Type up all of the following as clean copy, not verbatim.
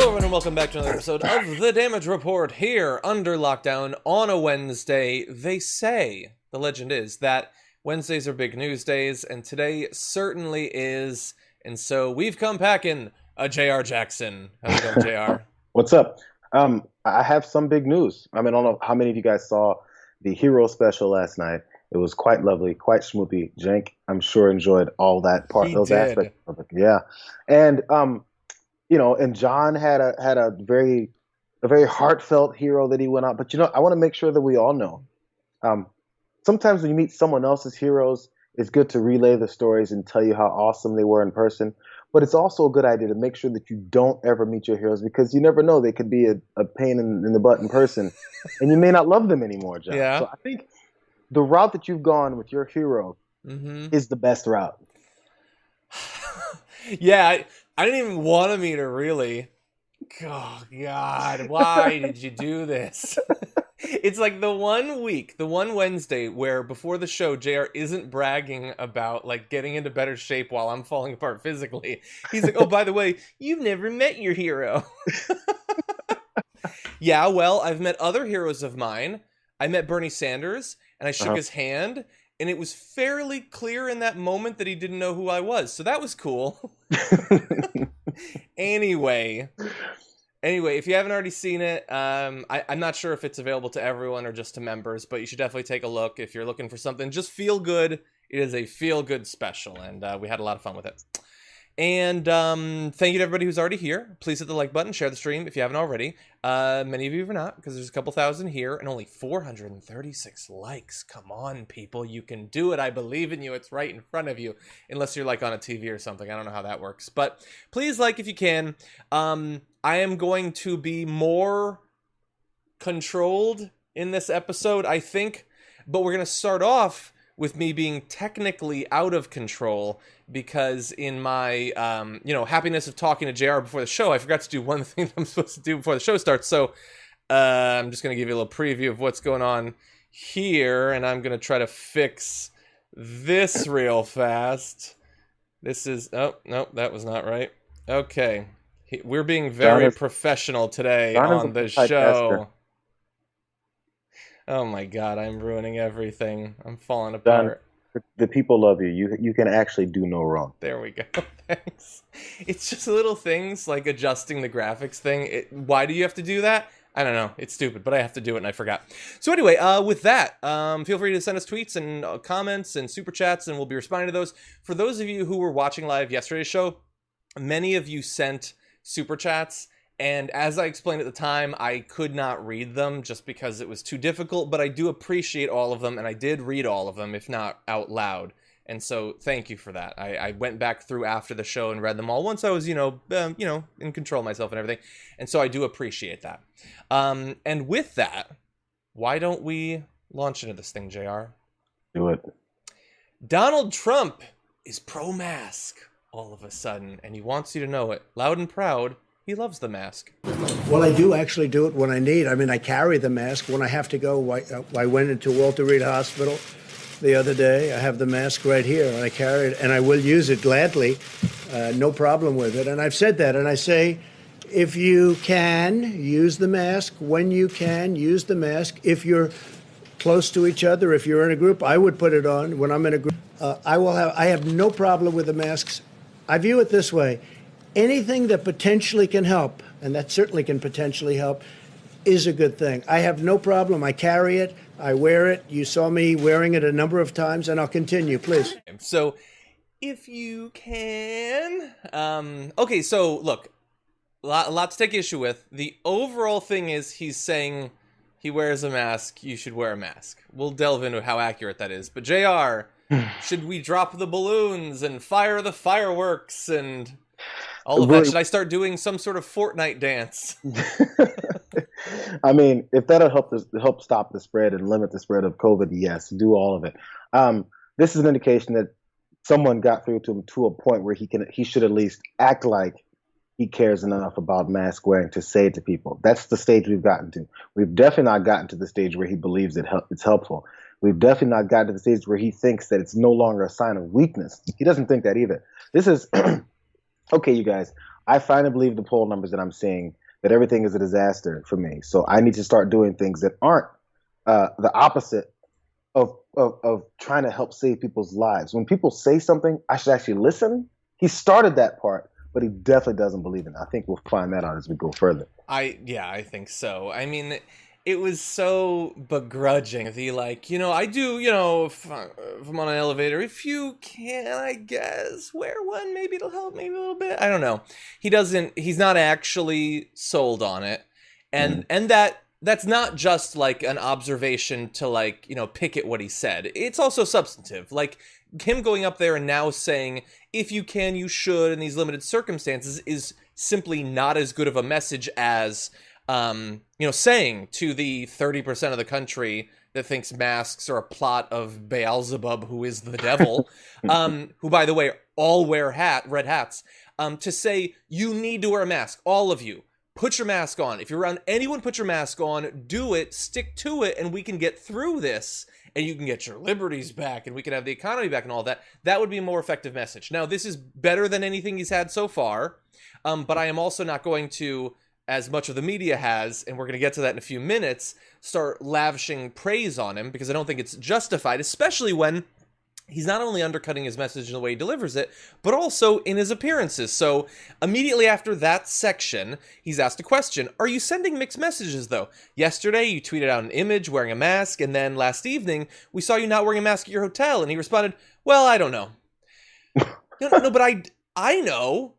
Hello everyone and welcome back to another episode of The Damage Report here under lockdown on a Wednesday. They say, the legend is, that Wednesdays are big news days, and today certainly is. And so we've come packing a J.R. Jackson. How's it going, J.R.? What's up? I have some big news. I mean, I don't know how many of you guys saw the Hero special last night. It was quite lovely, quite schmoopy. Jank, I'm sure, enjoyed all that part, those aspects of it. Yeah. And and John had a very heartfelt hero that he went out. But I want to make sure that we all know. Sometimes when you meet someone else's heroes, it's good to relay the stories and tell you how awesome they were in person. But it's also a good idea to make sure that you don't ever meet your heroes, because you never know, they could be a pain in the butt in person, and you may not love them anymore, John. Yeah. So I think the route that you've gone with your hero is the best route. Yeah, I didn't even want to meet her, really. Oh, God, why did you do this? It's like the one week, the one Wednesday where before the show, JR isn't bragging about like getting into better shape while I'm falling apart physically. He's like, oh, by the way, you've never met your hero. Yeah, well, I've met other heroes of mine. I met Bernie Sanders and I shook his hand, and it was fairly clear in that moment that he didn't know who I was. So that was cool. Anyway, if you haven't already seen it, I'm not sure if it's available to everyone or just to members, but you should definitely take a look if you're looking for something just feel good. It is a feel good special, and we had a lot of fun with it. And thank you to everybody who's already here. Please hit the like button, share the stream if you haven't already. Many of you are not, because there's a couple thousand here and only 436 likes. Come on, people, you can do it. I believe in you. It's right in front of you, unless you're like on a TV or something. I don't know how that works, but please like if you can. I am going to be more controlled in this episode, I think, but we're going to start off with me being technically out of control, because in my, happiness of talking to JR before the show, I forgot to do one thing I'm supposed to do before the show starts. So I'm just going to give you a little preview of what's going on here, and I'm going to try to fix this real fast. This is, oh, no, that was not right. Okay. We're being very professional today on the show. Oh my God, I'm ruining everything. I'm falling apart. John, the people love you. You can actually do no wrong. There we go. Thanks. It's just little things like adjusting the graphics thing. Why do you have to do that? I don't know. It's stupid, but I have to do it and I forgot. So anyway, with that, feel free to send us tweets and comments and super chats, and we'll be responding to those. For those of you who were watching live yesterday's show, many of you sent super chats. And as I explained at the time, I could not read them just because it was too difficult, but I do appreciate all of them, and I did read all of them, if not out loud. And so thank you for that. I went back through after the show and read them all once I was, in control of myself and everything. And so I do appreciate that. And with that, why don't we launch into this thing, JR? Do it. Donald Trump is pro-mask all of a sudden, and he wants you to know it loud and proud. He loves the mask. Well, I do actually do it when I need. I mean, I carry the mask when I have to go. I went into Walter Reed Hospital the other day. I have the mask right here, and I carry it, and I will use it gladly. No problem with it. And I've said that, and I say, if you can, use the mask. When you can, use the mask. If you're close to each other, if you're in a group, I would put it on when I'm in a group. I have no problem with the masks. I view it this way. Anything that potentially can help, and that certainly can potentially help, is a good thing. I have no problem. I carry it. I wear it. You saw me wearing it a number of times, and I'll continue, please. So, if you can... okay, so, look, a lot to take issue with. The overall thing is he's saying he wears a mask, you should wear a mask. We'll delve into how accurate that is. But, JR, should we drop the balloons and fire the fireworks and... all of that? Should I start doing some sort of Fortnite dance? I mean, if that'll help stop the spread and limit the spread of COVID, yes, do all of it. This is an indication that someone got through to him to a point where he should at least act like he cares enough about mask wearing to say it to people. That's the stage we've gotten to. We've definitely not gotten to the stage where he believes it's helpful. We've definitely not gotten to the stage where he thinks that it's no longer a sign of weakness. He doesn't think that either. This is... Okay, you guys, I finally believe the poll numbers that I'm seeing, that everything is a disaster for me. So I need to start doing things that aren't the opposite of trying to help save people's lives. When people say something, I should actually listen. He started that part, but he definitely doesn't believe in it. I think we'll find that out as we go further. I think so. I mean, it was so begrudging. The like, I do, if I'm on an elevator, if you can, I guess, wear one. Maybe it'll help, maybe a little bit. I don't know. He's not actually sold on it. And that's not just like an observation to like, pick at what he said. It's also substantive. Like him going up there and now saying, if you can, you should, in these limited circumstances, is simply not as good of a message as saying to the 30% of the country that thinks masks are a plot of Beelzebub, who is the devil, who, by the way, all wear red hats, to say, you need to wear a mask, all of you. Put your mask on. If you're around anyone, put your mask on, do it, stick to it, and we can get through this, and you can get your liberties back, and we can have the economy back and all that. That would be a more effective message. Now, this is better than anything he's had so far, but I am also not going to, as much of the media has, and we're going to get to that in a few minutes, start lavishing praise on him, because I don't think it's justified, especially when he's not only undercutting his message in the way he delivers it, but also in his appearances. So immediately after that section, he's asked a question. Are you sending mixed messages, though? Yesterday, you tweeted out an image wearing a mask, and then last evening, we saw you not wearing a mask at your hotel. And he responded, well, I don't know. No, but I know.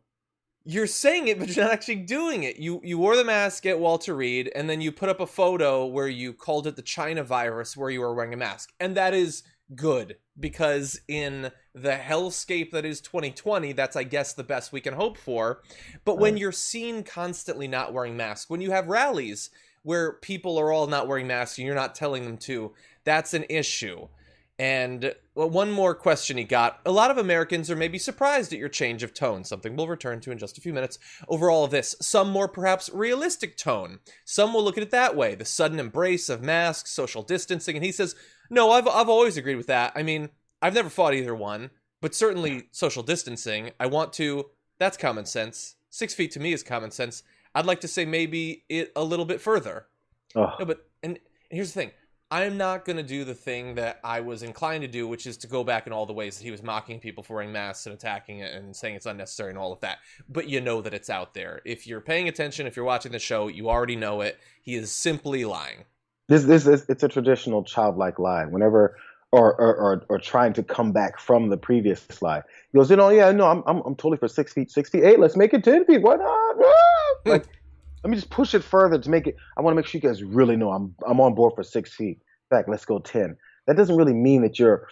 You're saying it, but you're not actually doing it. You wore the mask at Walter Reed, and then you put up a photo where you called it the China virus where you were wearing a mask. And that is good, because in the hellscape that is 2020, that's, I guess, the best we can hope for. But when you're seen constantly not wearing masks, when you have rallies where people are all not wearing masks and you're not telling them to, that's an issue. And one more question he got. A lot of Americans are maybe surprised at your change of tone, something we'll return to in just a few minutes, over all of this. Some more perhaps realistic tone. Some will look at it that way, the sudden embrace of masks, social distancing. And he says, no, I've always agreed with that. I mean, I've never fought either one, but certainly social distancing. That's common sense. 6 feet to me is common sense. I'd like to say maybe it a little bit further. Oh. No, and here's the thing. I'm not going to do the thing that I was inclined to do, which is to go back in all the ways that he was mocking people for wearing masks and attacking it and saying it's unnecessary and all of that. But you know that it's out there. If you're paying attention, if you're watching the show, you already know it. He is simply lying. It's a traditional childlike lie. Whenever or trying to come back from the previous lie, he goes, I'm totally for 6 feet, 6 feet 8. Let's make it 10 feet. Why not? Like, let me just push it further to make it. I want to make sure you guys really know I'm on board for 6 feet. In fact, let's go 10. That doesn't really mean that you're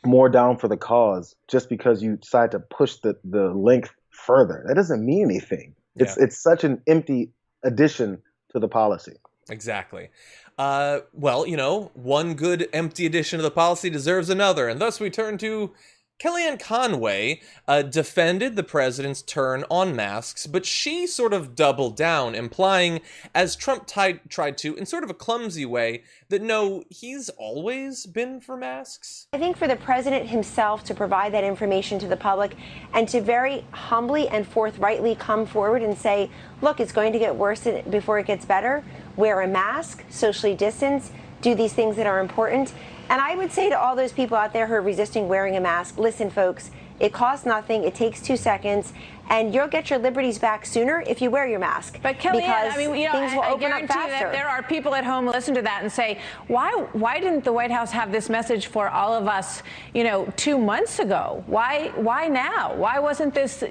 more down for the cause just because you decide to push the length further. That doesn't mean anything. Yeah. It's such an empty addition to the policy. Exactly. One good empty addition to the policy deserves another, and thus we turn to Kellyanne Conway defended the president's turn on masks, but she sort of doubled down, implying, as Trump tried to, in sort of a clumsy way, that no, he's always been for masks. I think for the president himself to provide that information to the public and to very humbly and forthrightly come forward and say, look, it's going to get worse before it gets better, wear a mask, socially distance, do these things that are important. And I would say to all those people out there who are resisting wearing a mask, listen, folks, it costs nothing. It takes 2 seconds. And you'll get your liberties back sooner if you wear your mask. But Kellyanne, things will open up faster. That there are people at home who listen to that and say, why didn't the White House have this message for all of us, 2 months ago? Why now? Why wasn't this,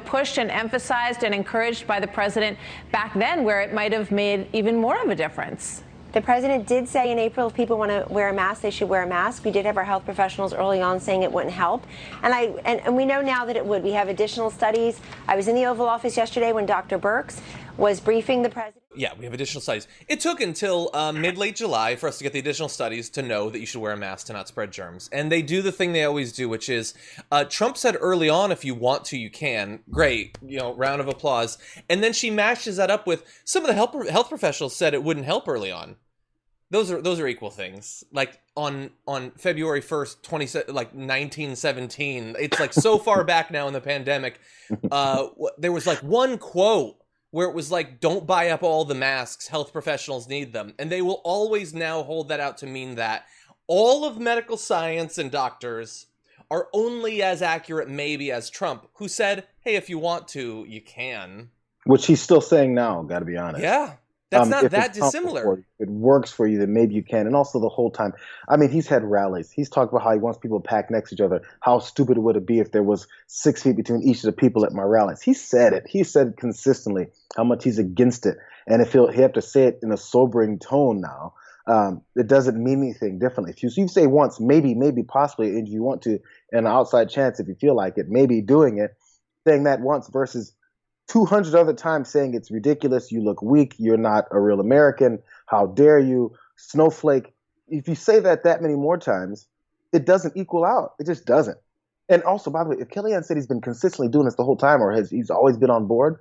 pushed and emphasized and encouraged by the president back then, where it might have made even more of a difference? The president did say in April if people want to wear a mask, they should wear a mask. We did have our health professionals early on saying it wouldn't help. And we know now that it would. We have additional studies. I was in the Oval Office yesterday when Dr. Birx was briefing the president. Yeah, we have additional studies. It took until mid-late July for us to get the additional studies to know that you should wear a mask to not spread germs. And they do the thing they always do, which is Trump said early on, if you want to, you can. Great, round of applause. And then she matches that up with some of the health professionals said it wouldn't help early on. those are equal things. Like on February 1st, 1917, it's like so far back now in the pandemic. There was like one quote where it was like, "Don't buy up all the masks. Health professionals need them," and they will always now hold that out to mean that all of medical science and doctors are only as accurate maybe as Trump, who said, "Hey, if you want to, you can." Which he's still saying now, got to be honest. Yeah. That's not that dissimilar. It works for you, then maybe you can. And also the whole time, I mean, he's had rallies. He's talked about how he wants people to pack next to each other. How stupid would it be if there was 6 feet between each of the people at my rallies? He said it. He said it consistently, how much he's against it. And if he have to say it in a sobering tone now, it doesn't mean anything differently. If you say once, maybe, possibly, and you want to, an outside chance, if you feel like it, maybe doing it, saying that once versus 200 other times saying it's ridiculous, you look weak, you're not a real American, how dare you, snowflake. If you say that many more times, it doesn't equal out. It just doesn't. And also, by the way, if Kellyanne said he's been consistently doing this the whole time, or he's always been on board,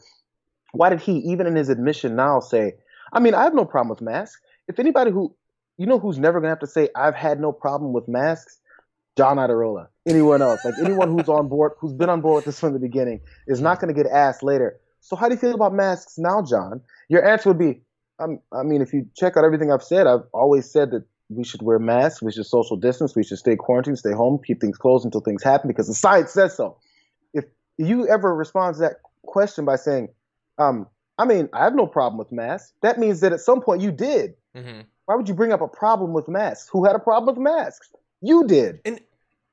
why did he, even in his admission now, say, I mean, I have no problem with masks. If anybody who's never going to have to say, I've had no problem with masks, John Iadarola, anyone else, like anyone who's on board, who's been on board with this from the beginning, is not going to get asked later. So how do you feel about masks now, John? Your answer would be, I mean, if you check out everything I've said, I've always said that we should wear masks, we should social distance, we should stay quarantined, stay home, keep things closed until things happen because the science says so. If you ever respond to that question by saying, I mean, I have no problem with masks, that means that at some point you did. Mm-hmm. Why would you bring up a problem with masks? Who had a problem with masks? You did.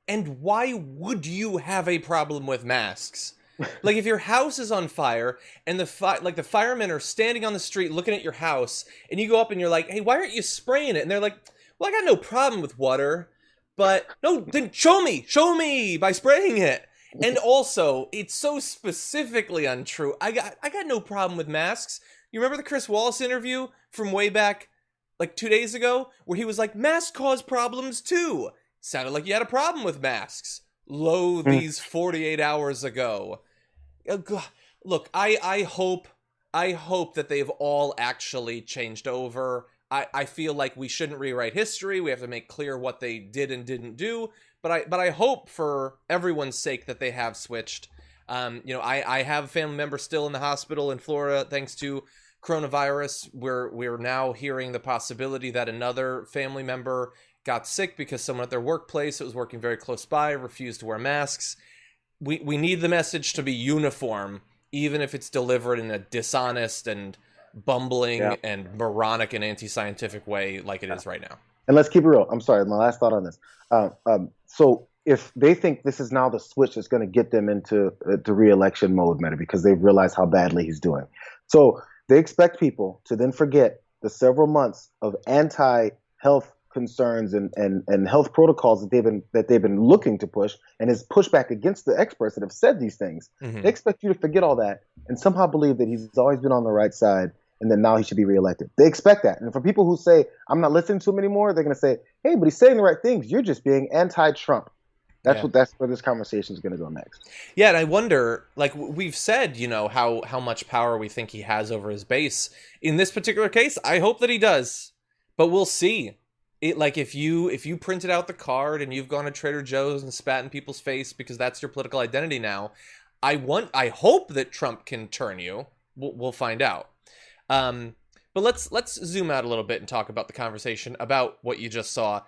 And why would you have a problem with masks? Like, if your house is on fire and the firemen are standing on the street looking at your house, and you go up and you're like, "Hey, why aren't you spraying it?" And they're like, "Well, I got no problem with water, but no, then show me by spraying it." And also, it's so specifically untrue. I got no problem with masks. You remember the Chris Wallace interview from way back, like 2 days ago, where he was like, "Masks cause problems too." Sounded like you had a problem with masks. Lo, these 48 hours ago. Look, I hope that they've all actually changed over. I feel like we shouldn't rewrite history. We have to make clear what they did and didn't do. But I hope for everyone's sake that they have switched. I have a family member still in the hospital in Florida thanks to coronavirus. We're now hearing the possibility that another family member got sick because someone at their workplace that was working very close by refused to wear masks. We need the message to be uniform, even if it's delivered in a dishonest and bumbling and moronic and anti-scientific way like it is right now. And let's keep it real. I'm sorry, my last thought on this. So if they think this is now the switch that's going to get them into the re-election mode, because they've realized how badly he's doing. So they expect people to then forget the several months of anti-health concerns and health protocols that they've been looking to push, and his pushback against the experts that have said these things. Mm-hmm. They expect you to forget all that and somehow believe that he's always been on the right side and that now he should be reelected. They expect that. And for people who say, I'm not listening to him anymore, they're going to say, hey, but he's saying the right things. You're just being anti-Trump. That's where this conversation is going to go next. Yeah, and I wonder, like we've said, how much power we think he has over his base. In this particular case, I hope that he does, but we'll see. If you printed out the card and you've gone to Trader Joe's and spat in people's face because that's your political identity now, I hope that Trump can turn you. We'll find out. But let's zoom out a little bit and talk about the conversation about what you just saw.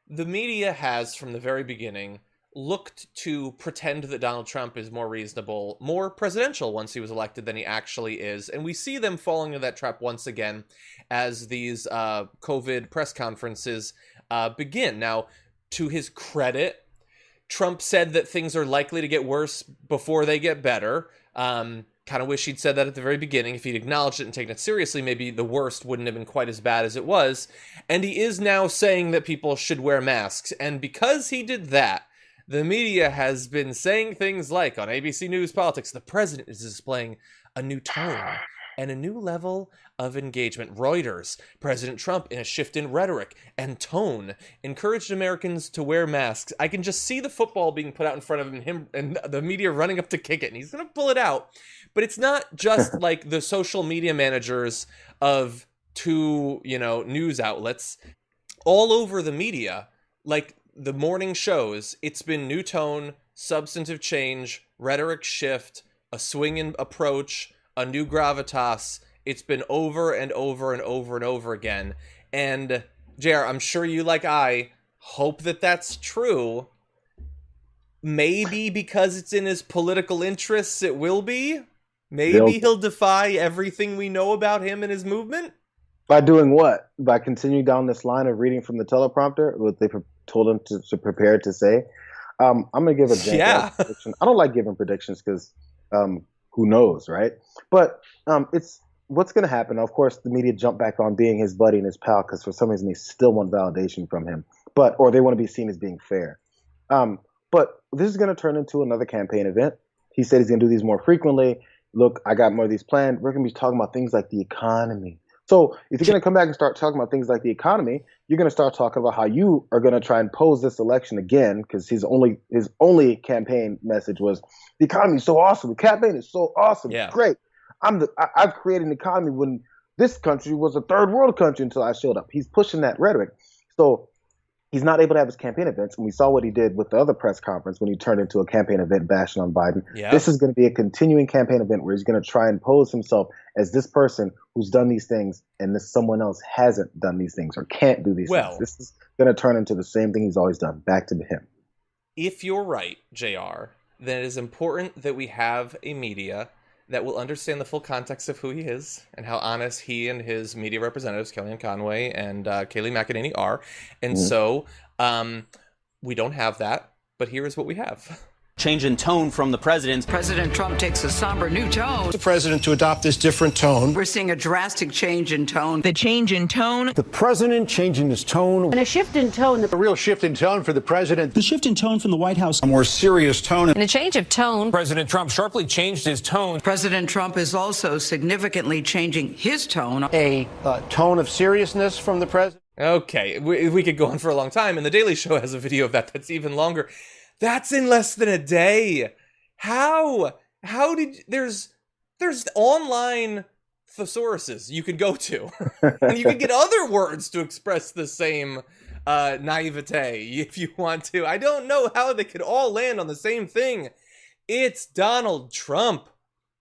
The media has, from the very beginning, looked to pretend that Donald Trump is more reasonable, more presidential once he was elected than he actually is. And we see them falling into that trap once again as these COVID press conferences begin. Now, to his credit, Trump said that things are likely to get worse before they get better. Kind of wish he'd said that at the very beginning. If he'd acknowledged it and taken it seriously, maybe the worst wouldn't have been quite as bad as it was. And he is now saying that people should wear masks. And because he did that, the media has been saying things like, on ABC News Politics, the president is displaying a new tone and a new level of engagement. Reuters, President Trump, in a shift in rhetoric and tone, encouraged Americans to wear masks. I can just see the football being put out in front of him and the media running up to kick it, and he's going to pull it out. But it's not just like the social media managers of two, news outlets all over the media, like the morning shows. It's been new tone, substantive change, rhetoric shift, a swing in approach, a new gravitas. It's been over and over and over and over again. And JR, I'm sure you, like I, hope that that's true. Maybe because it's in his political interests, it will be. Maybe he'll defy everything we know about him and his movement. By doing what? By continuing down this line of reading from the teleprompter, what they told him to prepare to say. I'm going to give a prediction. I don't like giving predictions because who knows, right? But it's what's going to happen. Of course, the media jump back on being his buddy and his pal because for some reason they still want validation from him, or they want to be seen as being fair. But this is going to turn into another campaign event. He said he's going to do these more frequently. Look, I got more of these planned. We're going to be talking about things like the economy. So if you're going to come back and start talking about things like the economy, you're going to start talking about how you are going to try and pose this election again, because his only campaign message was the economy is so awesome. The campaign is so awesome. Yeah. It's great. I've created an economy when this country was a third world country until I showed up. He's pushing that rhetoric. So he's not able to have his campaign events. And we saw what he did with the other press conference when he turned into a campaign event bashing on Biden. Yeah. This is going to be a continuing campaign event where he's going to try and pose himself as this person who's done these things and this someone else hasn't done these things or can't do these things. This is going to turn into the same thing he's always done, back to him. If you're right, JR, then it is important that we have a media that will understand the full context of who he is and how honest he and his media representatives, Kellyanne Conway and Kayleigh McEnany, are. And so we don't have that, but here is what we have. Change in tone from the president. President Trump takes a somber new tone. The president to adopt this different tone. We're seeing a drastic change in tone. The change in tone. The president changing his tone. And a shift in tone. A real shift in tone for the president. The shift in tone from the White House. A more serious tone. And a change of tone. President Trump sharply changed his tone. President Trump is also significantly changing his tone. A tone of seriousness from the president. Okay, we could go on for a long time, and The Daily Show has a video of that that's even longer. That's in less than a day. How did there's online thesauruses you could go to, and you could get other words to express the same naivete if you want to. I don't know how they could all land on the same thing. It's Donald Trump.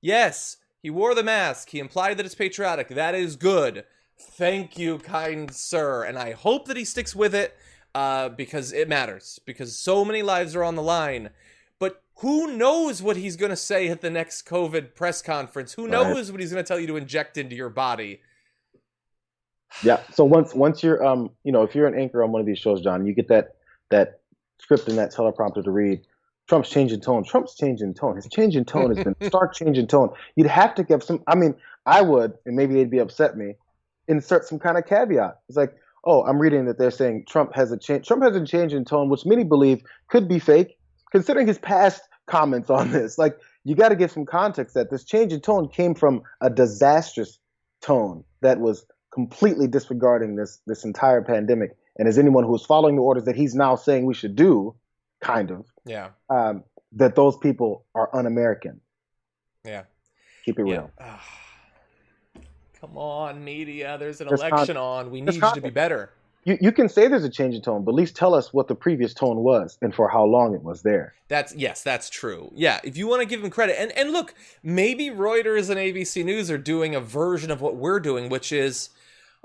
Yes, he wore the mask. He implied that it's patriotic. That is good. Thank you, kind sir. And I hope that he sticks with it because it matters. Because so many lives are on the line. But who knows what he's going to say at the next COVID press conference? Who knows what he's going to tell you to inject into your body? Yeah. So once you're, if you're an anchor on one of these shows, John, you get that script and that teleprompter to read. Trump's changing tone. Trump's changing tone. His change in tone has been stark change in tone. You'd have to give some. I mean, I would, and maybe they'd be upset me. Insert some kind of caveat. It's like, oh, I'm reading that they're saying Trump has a change in tone, which many believe could be fake, considering his past comments on this. Like, you got to give some context that this change in tone came from a disastrous tone that was completely disregarding this entire pandemic. And as anyone who's following the orders that he's now saying we should do, kind of, that those people are un-American. Yeah. Keep it real. Come on, media. There's an election on. We need you to be better. You can say there's a change in tone, but at least tell us what the previous tone was and for how long it was there. That's true. Yeah, if you want to give him credit. And look, maybe Reuters and ABC News are doing a version of what we're doing, which is,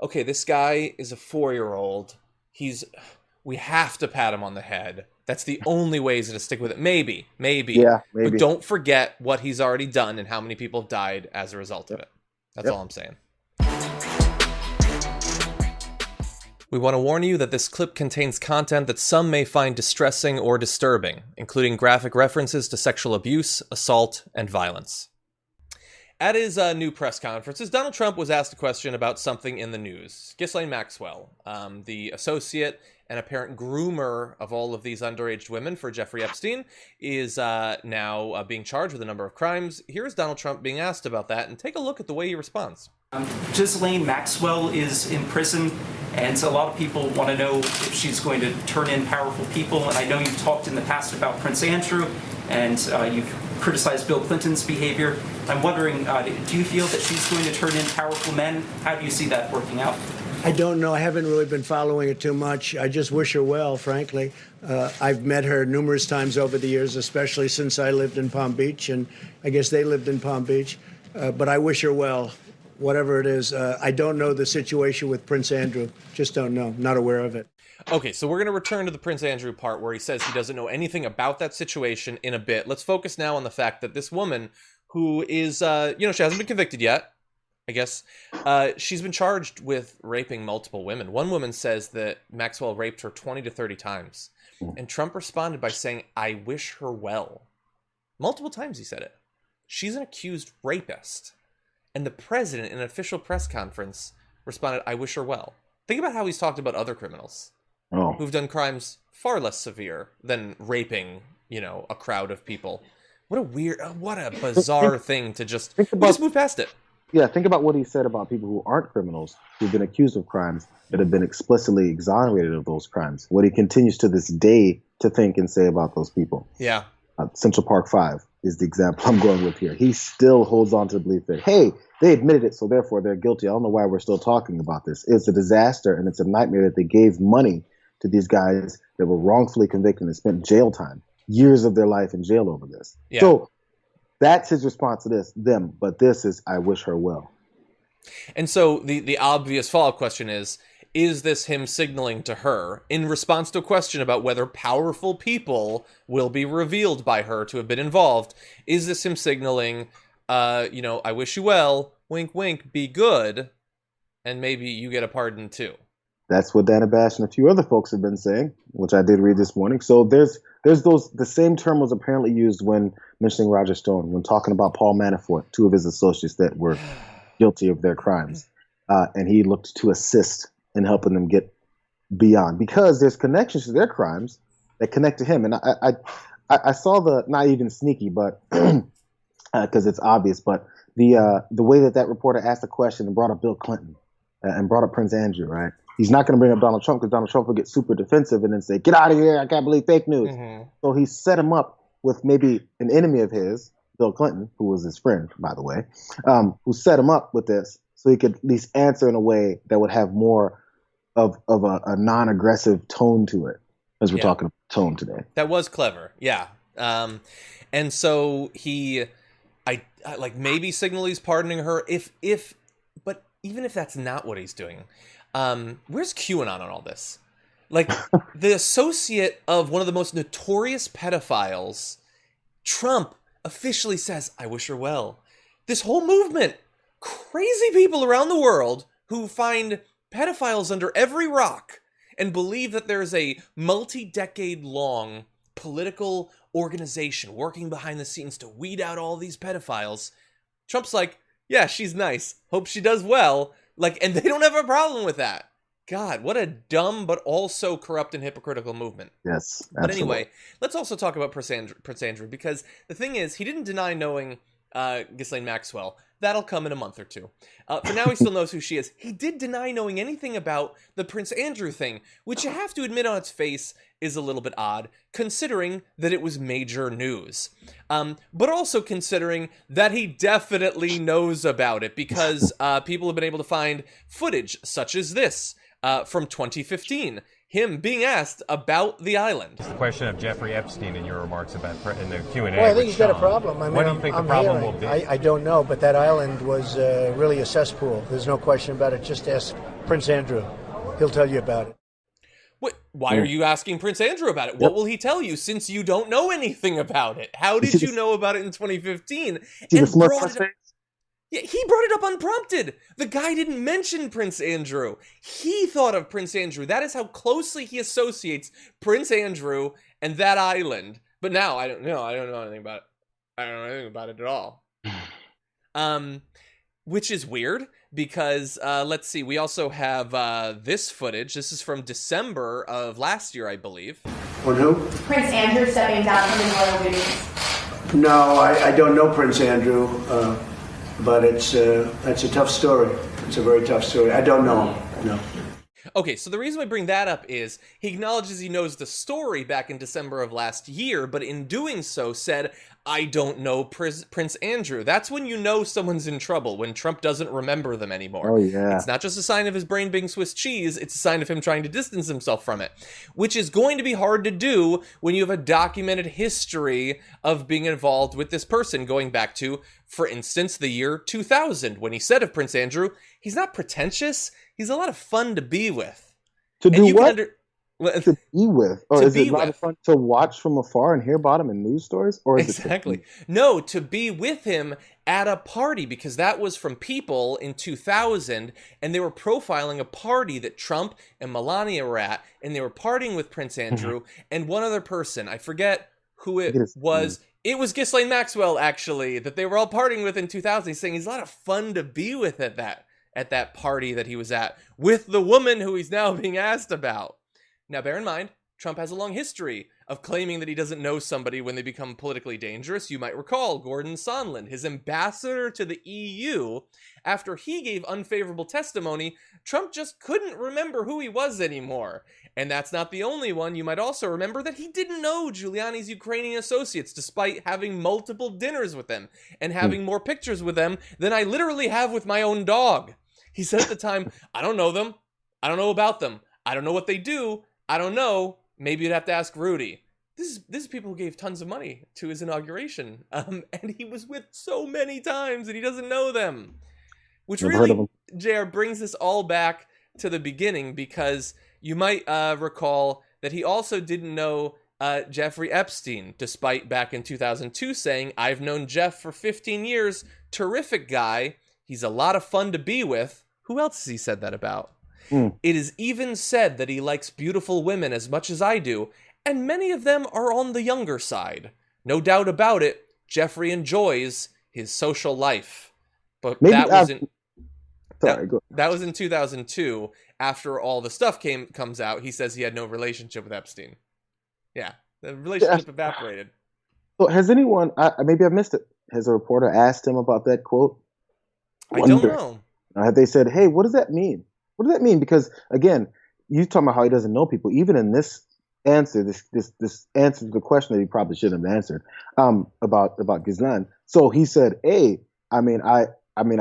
okay, this guy is a 4-year-old. We have to pat him on the head. That's the only way he's going to stick with it. Maybe. Yeah, maybe. But don't forget what he's already done and how many people have died as a result of it. That's all I'm saying. We want to warn you that this clip contains content that some may find distressing or disturbing, including graphic references to sexual abuse, assault, and violence. At his new press conferences, Donald Trump was asked a question about something in the news. Ghislaine Maxwell, the associate and apparent groomer of all of these underage women for Jeffrey Epstein, is now being charged with a number of crimes. Here's Donald Trump being asked about that, and take a look at the way he responds. Ghislaine Maxwell is in prison, and a lot of people want to know if she's going to turn in powerful people. And I know you've talked in the past about Prince Andrew. and you've criticized Bill Clinton's behavior. I'm wondering, do you feel that she's going to turn in powerful men? How do you see that working out? I don't know. I haven't really been following it too much. I just wish her well, frankly. I've met her numerous times over the years, especially since I lived in Palm Beach, and I guess they lived in Palm Beach. But I wish her well, whatever it is. I don't know the situation with Prince Andrew. Just don't know. Not aware of it. Okay, so we're going to return to the Prince Andrew part where he says he doesn't know anything about that situation in a bit. Let's focus now on the fact that this woman who is, she hasn't been convicted yet, I guess. She's been charged with raping multiple women. One woman says that Maxwell raped her 20 to 30 times. And Trump responded by saying, I wish her well. Multiple times he said it. She's an accused rapist. And the president, in an official press conference, responded, I wish her well. Think about how he's talked about other criminals who've done crimes far less severe than raping, a crowd of people. What a bizarre thing to just move past it. Yeah, think about what he said about people who aren't criminals, who've been accused of crimes, that have been explicitly exonerated of those crimes. What he continues to this day to think and say about those people. Yeah. Central Park 5 is the example I'm going with here. He still holds on to the belief that, hey, they admitted it, so therefore they're guilty. I don't know why we're still talking about this. It's a disaster, and it's a nightmare that they gave money to these guys that were wrongfully convicted and spent jail time, years of their life in jail over this. Yeah. So that's his response to them. But this is, I wish her well. And so the obvious follow-up question is this him signaling to her in response to a question about whether powerful people will be revealed by her to have been involved? Is this him signaling, I wish you well, wink, wink, be good, and maybe you get a pardon too? That's what Dana Bash and a few other folks have been saying, which I did read this morning. So there's the same term was apparently used when mentioning Roger Stone, when talking about Paul Manafort, two of his associates that were guilty of their crimes. And he looked to assist in helping them get beyond, because there's connections to their crimes that connect to him. And I saw the, not even sneaky, but because it's obvious, but the way that reporter asked the question and brought up Bill Clinton and brought up Prince Andrew, right? He's not going to bring up Donald Trump because Donald Trump will get super defensive and then say, get out of here, I can't believe fake news. Mm-hmm. So he set him up with maybe an enemy of his, Bill Clinton, who was his friend, by the way, who set him up with this so he could at least answer in a way that would have more of a non-aggressive tone to it, as we're talking about tone today. That was clever, yeah. And so he, maybe signal he's pardoning her, but even if that's not what he's doing, where's QAnon on all this? Like, the associate of one of the most notorious pedophiles, Trump, officially says, I wish her well. This whole movement, crazy people around the world who find pedophiles under every rock and believe that there's a multi-decade long political organization working behind the scenes to weed out all these pedophiles. Trump's like, yeah, she's nice. Hope she does well. And they don't have a problem with that. God, what a dumb but also corrupt and hypocritical movement. Yes, absolutely. But anyway, let's also talk about Prince Andrew, because the thing is, he didn't deny knowing Ghislaine Maxwell. That'll come in a month or two. For now, he still knows who she is. He did deny knowing anything about the Prince Andrew thing, which you have to admit on its face is a little bit odd, considering that it was major news. But also considering that he definitely knows about it, because people have been able to find footage such as this from 2015. Him being asked about the island. It's the question of Jeffrey Epstein in your remarks about in the Q&A. Well, I think he's got a problem. I mean, what do you think the problem will be? I don't know, but that island was really a cesspool. There's no question about it. Just ask Prince Andrew. He'll tell you about it. Why are you asking Prince Andrew about it? What will he tell you, since you don't know anything about it? How did you know about it in 2015? Yeah, he brought it up unprompted. The guy didn't mention Prince Andrew. He thought of Prince Andrew. That is how closely he associates Prince Andrew and that island. But now, I don't know anything about it. I don't know anything about it at all. Which is weird, because, let's see, we also have this footage. This is from December of last year, I believe. On who? Prince Andrew stepping down from his royal duties. No, I don't know Prince Andrew. But it's a tough story. It's a very tough story. I don't know him, no. Okay, so the reason I bring that up is he acknowledges he knows the story back in December of last year, but in doing so said, I don't know Prince Andrew. That's when you know someone's in trouble, when Trump doesn't remember them anymore. Oh, yeah. It's not just a sign of his brain being Swiss cheese, it's a sign of him trying to distance himself from it, which is going to be hard to do when you have a documented history of being involved with this person going back to, for instance, the year 2000, when he said of Prince Andrew, he's not pretentious, he's a lot of fun to be with. To do what? To be with? Or is it a lot of fun to watch from afar and hear about him in news stories? Or is exactly. No, to be with him at a party, because that was from People in 2000, and they were profiling a party that Trump and Melania were at, and they were partying with Prince Andrew and one other person. I forget who it was. It was Ghislaine Maxwell, actually, that they were all partying with in 2000. He's saying he's a lot of fun to be with at that party that he was at, with the woman who he's now being asked about. Now, bear in mind, Trump has a long history of claiming that he doesn't know somebody when they become politically dangerous. You might recall Gordon Sondland, his ambassador to the EU. After he gave unfavorable testimony, Trump just couldn't remember who he was anymore. And that's not the only one. You might also remember that he didn't know Giuliani's Ukrainian associates, despite having multiple dinners with them and having more pictures with them than I literally have with my own dog. He said at the time, I don't know them. I don't know about them. I don't know what they do. I don't know. Maybe you'd have to ask Rudy. This is people who gave tons of money to his inauguration. And he was with so many times and he doesn't know them. Which really, JR, brings this all back to the beginning, because you might recall that he also didn't know Jeffrey Epstein, despite back in 2002 saying, I've known Jeff for 15 years. Terrific guy. He's a lot of fun to be with. Who else has he said that about? It is even said that he likes beautiful women as much as I do, and many of them are on the younger side. No doubt about it, Jeffrey enjoys his social life. But that was in 2002, after all the stuff comes out. He says he had no relationship with Epstein. Yeah, the relationship evaporated. So has anyone, maybe I missed it, has a reporter asked him about that quote? I don't know. Have they said, hey, what does that mean? What does that mean? Because again, you talking about how he doesn't know people. Even in this answer, this answer to the question that he probably shouldn't have answered about Ghislaine. So he said, "Hey, I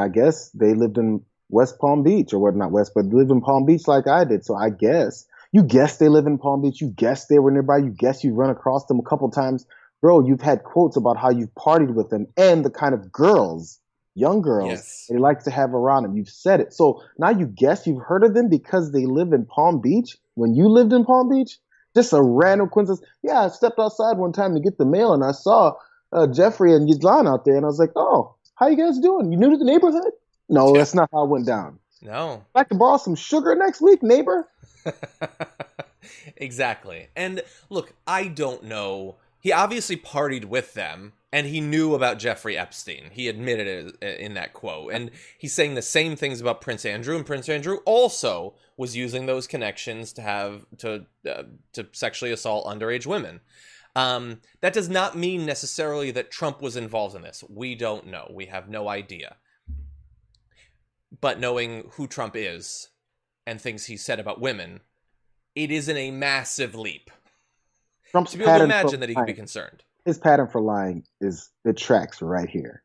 guess they lived in West Palm Beach, or what? Not West, but lived in Palm Beach like I did. So I guess you guess they live in Palm Beach. You guess they were nearby. You guess you've run across them a couple times, bro. You've had quotes about how you've partied with them and the kind of girls." Young girls, they like to have around them. You've said it. So now you guess you've heard of them because they live in Palm Beach when you lived in Palm Beach? Just a random coincidence. Yeah, I stepped outside one time to get the mail and I saw Jeffrey and Ghislaine out there and I was like, oh, how you guys doing? You new to the neighborhood? No, that's not how it went down. No. I'd like to borrow some sugar next week, neighbor? Exactly. And look, I don't know. He obviously partied with them. And he knew about Jeffrey Epstein. He admitted it in that quote. And he's saying the same things about Prince Andrew. And Prince Andrew also was using those connections to sexually assault underage women. That does not mean necessarily that Trump was involved in this. We don't know. We have no idea. But knowing who Trump is and things he said about women, it isn't a massive leap Trump's to be able to imagine that he could be concerned. His pattern for lying it tracks right here.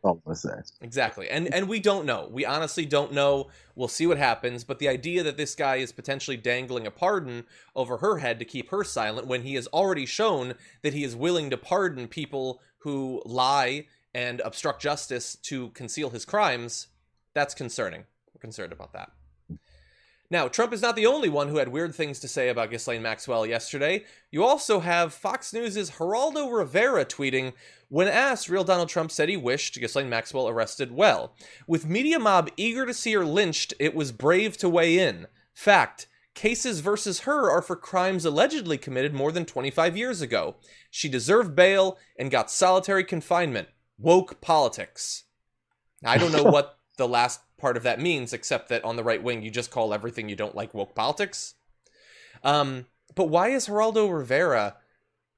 All I'm gonna say. Exactly. And we don't know. We honestly don't know. We'll see what happens. But the idea that this guy is potentially dangling a pardon over her head to keep her silent when he has already shown that he is willing to pardon people who lie and obstruct justice to conceal his crimes, that's concerning. We're concerned about that. Now, Trump is not the only one who had weird things to say about Ghislaine Maxwell yesterday. You also have Fox News' Geraldo Rivera tweeting, when asked, real Donald Trump said he wished Ghislaine Maxwell arrested well. With media mob eager to see her lynched, it was brave to weigh in. Fact, cases versus her are for crimes allegedly committed more than 25 years ago. She deserved bail and got solitary confinement. Woke politics. I don't know what the last part of that means, except that on the right wing, you just call everything you don't like woke politics. But why is Geraldo Rivera...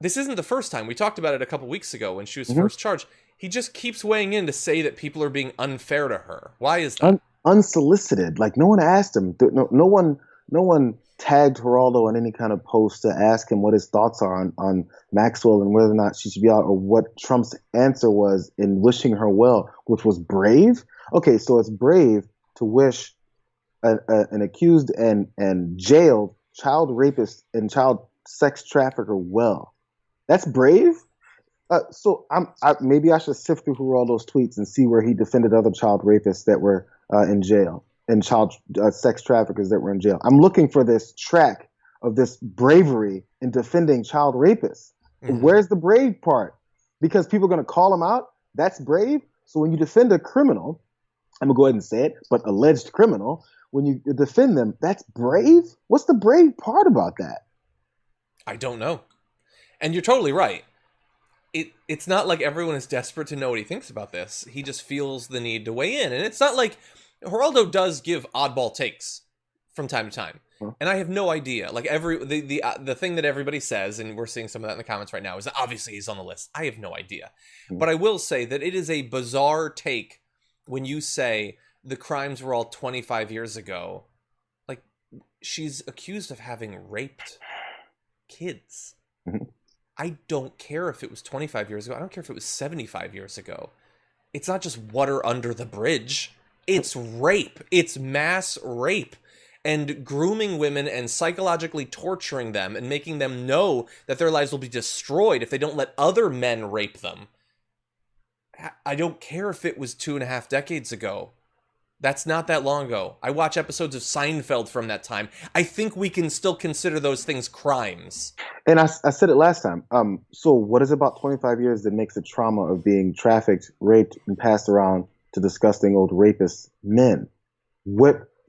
This isn't the first time. We talked about it a couple weeks ago when she was first charged. He just keeps weighing in to say that people are being unfair to her. Why is that? Unsolicited. Like, no one asked him. No tagged Geraldo in any kind of post to ask him what his thoughts are on Maxwell and whether or not she should be out, or what Trump's answer was in wishing her well, which was brave. Okay, so it's brave to wish an accused and jailed child rapist and child sex trafficker well. That's brave. So maybe I should sift through Geraldo's tweets and see where he defended other child rapists that were in jail and child sex traffickers that were in jail. I'm looking for this track of this bravery in defending child rapists. Mm-hmm. Where's the brave part? Because people are going to call him out. That's brave. So when you defend a criminal, I'm going to go ahead and say it, but alleged criminal, when you defend them, that's brave? What's the brave part about that? I don't know. And you're totally right. It's not like everyone is desperate to know what he thinks about this. He just feels the need to weigh in. And it's not like Geraldo does give oddball takes from time to time. And I have no idea. Like the thing that everybody says, and we're seeing some of that in the comments right now, is that obviously he's on the list. I have no idea. But I will say that it is a bizarre take when you say the crimes were all 25 years ago. Like, she's accused of having raped kids. Mm-hmm. I don't care if it was 25 years ago. I don't care if it was 75 years ago. It's not just water under the bridge. It's rape. It's mass rape. And grooming women and psychologically torturing them and making them know that their lives will be destroyed if they don't let other men rape them. I don't care if it was 2.5 decades ago. That's not that long ago. I watch episodes of Seinfeld from that time. I think we can still consider those things crimes. And I said it last time. So what is it about 25 years that makes the trauma of being trafficked, raped, and passed around to disgusting old rapist men?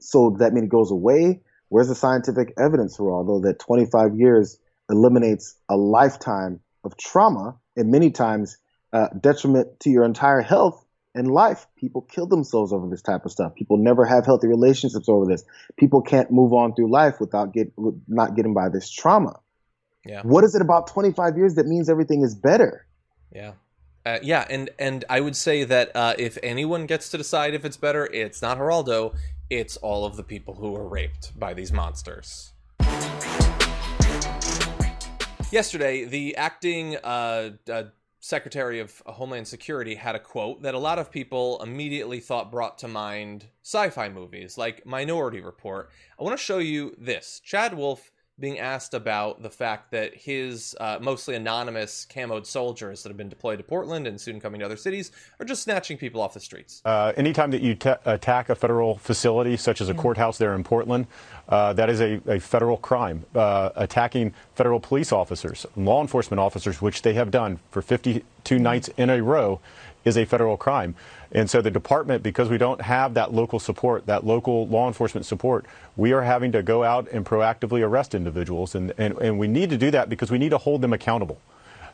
So that means it goes away? Where's the scientific evidence, Geraldo, that 25 years eliminates a lifetime of trauma and many times detriment to your entire health and life? People kill themselves over this type of stuff. People never have healthy relationships over this. People can't move on through life without not getting by this trauma. Yeah. What is it about 25 years that means everything is better? Yeah. And I would say that if anyone gets to decide if it's better, it's not Geraldo. It's all of the people who were raped by these monsters. Yesterday, the acting Secretary of Homeland Security had a quote that a lot of people immediately thought brought to mind sci-fi movies like Minority Report. I want to show you this. Chad Wolf being asked about the fact that his mostly anonymous camoed soldiers that have been deployed to Portland and soon coming to other cities are just snatching people off the streets. Anytime that you attack a federal facility, such as a courthouse there in Portland, that is a federal crime. Attacking federal police officers, law enforcement officers, which they have done for 52 nights in a row, is a federal crime. And so the department, because we don't have that local support, that local law enforcement support, we are having to go out and proactively arrest individuals. And we need to do that because we need to hold them accountable.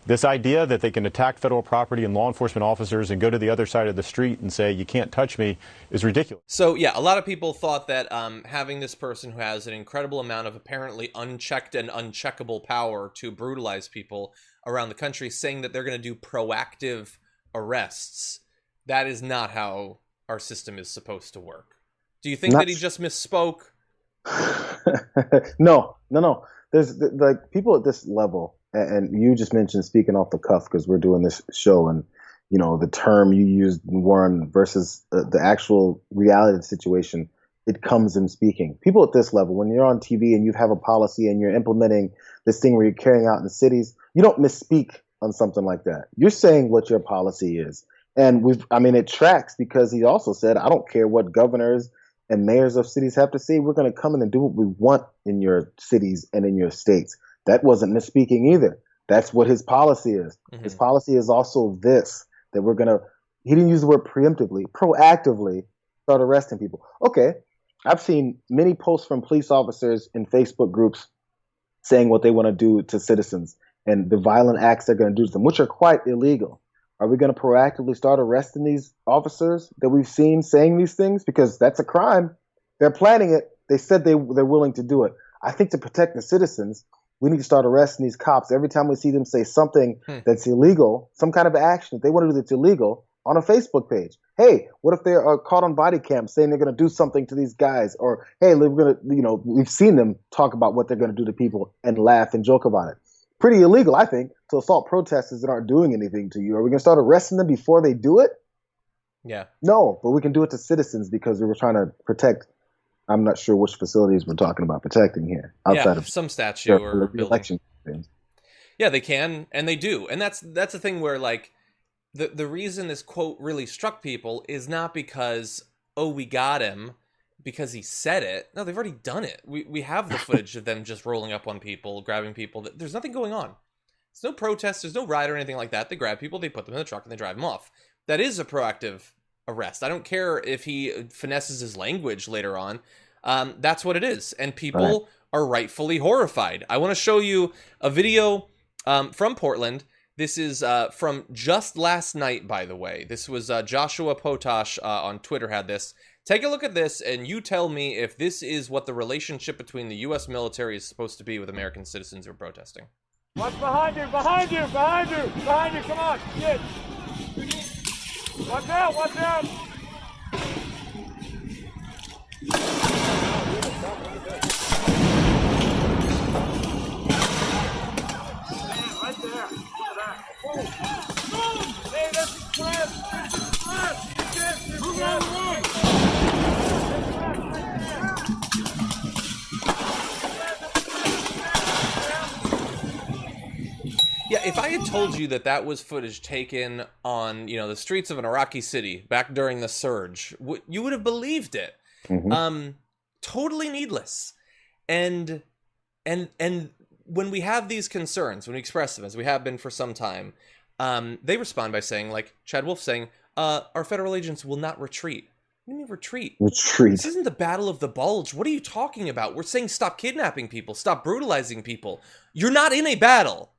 This idea that they can attack federal property and law enforcement officers and go to the other side of the street and say, you can't touch me, is ridiculous. So, yeah, a lot of people thought that having this person who has an incredible amount of apparently unchecked and uncheckable power to brutalize people around the country, saying that they're going to do proactive arrests, that is not how our system is supposed to work. Do you think that he just misspoke? No. There's like people at this level, and you just mentioned speaking off the cuff because we're doing this show, and you know the term you used, Warren, versus the actual reality of the situation. It comes in speaking. People at this level, when you're on TV and you have a policy and you're implementing this thing where you're carrying out in the cities, you don't misspeak on something like that. You're saying what your policy is. And it tracks because he also said, I don't care what governors and mayors of cities have to say. We're going to come in and do what we want in your cities and in your states. That wasn't misspeaking either. That's what his policy is. Mm-hmm. His policy is also this, that he didn't use the word preemptively, proactively start arresting people. Okay. I've seen many posts from police officers in Facebook groups saying what they want to do to citizens and the violent acts they're going to do to them, which are quite illegal. Are we going to proactively start arresting these officers that we've seen saying these things? Because that's a crime. They're planning it. They said they're willing to do it. I think to protect the citizens, we need to start arresting these cops. Every time we see them say something that's illegal, some kind of action that they want to do that's illegal, on a Facebook page. Hey, what if they're caught on body cam saying they're going to do something to these guys? Or, hey, we're going to, we've seen them talk about what they're going to do to people and laugh and joke about it. Pretty illegal, I think, to assault protesters that aren't doing anything to you. Are we going to start arresting them before they do it? Yeah. No, but we can do it to citizens because we were trying to protect. I'm not sure which facilities we're talking about protecting here. Outside of some statue or building. Election. Yeah, they can, and they do. And that's the thing where, like, the reason this quote really struck people is not because, oh, we got him because he said it. No, they've already done it. We have the footage of them just rolling up on people, grabbing people. There's nothing going on. There's no protest. There's no riot or anything like that. They grab people, they put them in the truck, and they drive them off. That is a proactive arrest. I don't care if he finesses his language later on. That's what it is. And people are rightfully horrified. I want to show you a video from Portland. This is from just last night, by the way. This was Joshua Potash on Twitter had this. Take a look at this, and you tell me if this is what the relationship between the U.S. military is supposed to be with American citizens who are protesting. Watch behind you, behind you, behind you, behind you, come on, get. Watch out, watch out. Right there, hey, that's the class. Move out of the way. Yeah, if I had told you that was footage taken on, the streets of an Iraqi city back during the surge, you would have believed it. Mm-hmm. Totally needless. And when we have these concerns, when we express them, as we have been for some time, they respond by saying, like Chad Wolf saying, our federal agents will not retreat. What do you mean retreat? Retreat. This isn't the Battle of the Bulge. What are you talking about? We're saying stop kidnapping people, stop brutalizing people. You're not in a battle.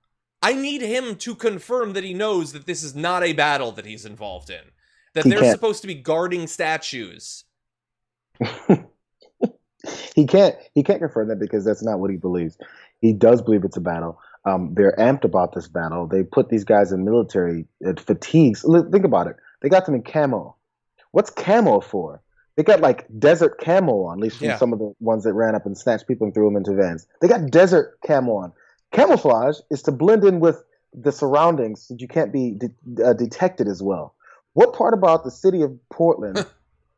I need him to confirm that he knows that this is not a battle that he's involved in. That they're supposed to be guarding statues. He can't confirm that because that's not what he believes. He does believe it's a battle. They're amped about this battle. They put these guys in military fatigues. Think about it. They got them in camo. What's camo for? They got like desert camo on, at least from some of the ones that ran up and snatched people and threw them into vans. They got desert camo on. Camouflage is to blend in with the surroundings so you can't be detected as well. What part about the city of Portland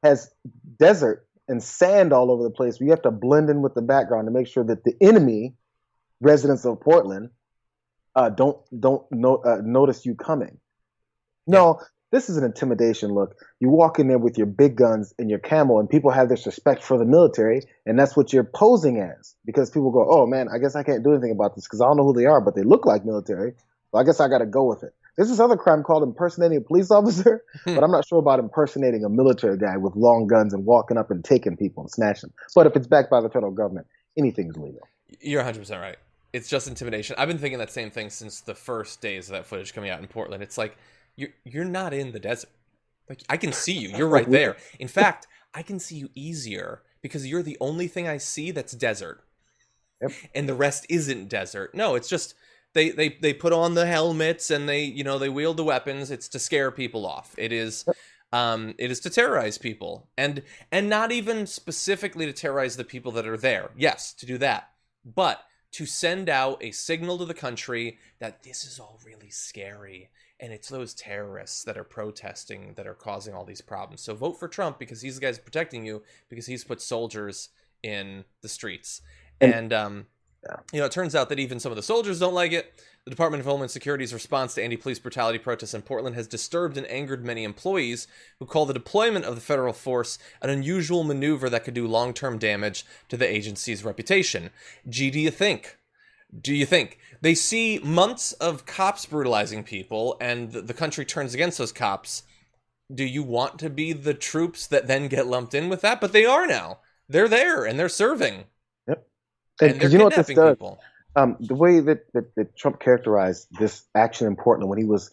has desert and sand all over the place where you have to blend in with the background to make sure that the enemy residents of Portland don't notice you coming? No, this is an intimidation look. You walk in there with your big guns and your camo, and people have this respect for the military, and that's what you're posing as. Because people go, oh man, I guess I can't do anything about this because I don't know who they are, but they look like military, so I guess I got to go with it. There's this other crime called impersonating a police officer, but I'm not sure about impersonating a military guy with long guns and walking up and taking people and snatching them. But if it's backed by the federal government, anything's legal. You're 100% right. It's just intimidation. I've been thinking that same thing since the first days of that footage coming out in Portland. It's like, you're not in the desert. Like, I can see you. You're right there. In fact, I can see you easier because you're the only thing I see that's desert. Yep. And the rest isn't desert. No, it's just they put on the helmets and they wield the weapons. It's to scare people off. It is to terrorize people. And not even specifically to terrorize the people that are there. Yes, to do that. But to send out a signal to the country that this is all really scary. And it's those terrorists that are protesting that are causing all these problems. So vote for Trump because he's the guy who's protecting you because he's put soldiers in the streets. And it turns out that even some of the soldiers don't like it. The Department of Homeland Security's response to anti-police brutality protests in Portland has disturbed and angered many employees who call the deployment of the federal force an unusual maneuver that could do long-term damage to the agency's reputation. Do you think? They see months of cops brutalizing people and the country turns against those cops. Do you want to be the troops that then get lumped in with that? But they are now. They're there and they're serving. Yep. And they're you know what this does? People. The way that Trump characterized this action in Portland when he was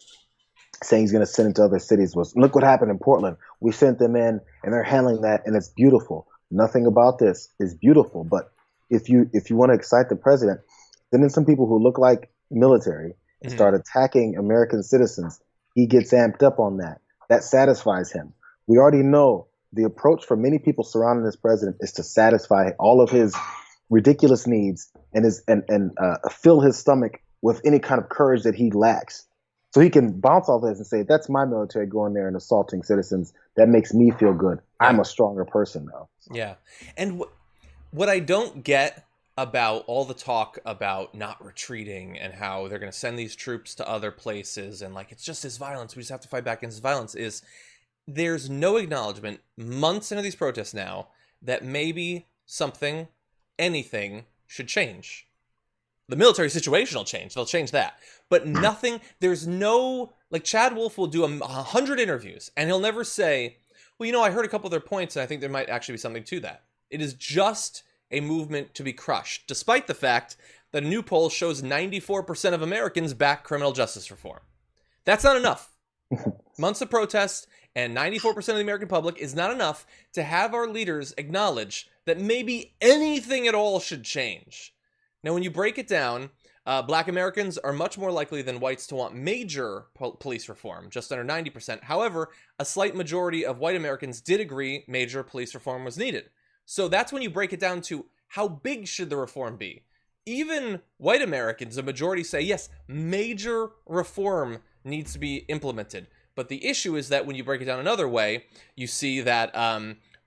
saying he's going to send it to other cities was, look what happened in Portland. We sent them in and they're handling that and it's beautiful. Nothing about this is beautiful. But if you want to excite the president, then some people who look like military and start attacking American citizens, he gets amped up on that. that satisfies him. We already know the approach for many people surrounding this president is to satisfy all of his ridiculous needs and fill his stomach with any kind of courage that he lacks. So he can bounce off this and say, that's my military going there and assaulting citizens. That makes me feel good. I'm a stronger person now. Yeah. And what I don't get about all the talk about not retreating and how they're going to send these troops to other places and like, it's just his violence, we just have to fight back against his violence, is there's no acknowledgement months into these protests now that maybe something, anything should change. The military situation will change. They'll change that. But nothing, there's no, like Chad Wolf will do 100 interviews and he'll never say, well, you know, I heard a couple of their points and I think there might actually be something to that. It is just a movement to be crushed, despite the fact that a new poll shows 94% of Americans back criminal justice reform. That's not enough. Months of protests and 94% of the American public is not enough to have our leaders acknowledge that maybe anything at all should change. Now, when you break it down, Black Americans are much more likely than whites to want major police reform, just under 90%. However, a slight majority of white Americans did agree major police reform was needed. So that's when you break it down to how big should the reform be. Even white Americans, a majority say, yes, major reform needs to be implemented. But the issue is that when you break it down another way, you see that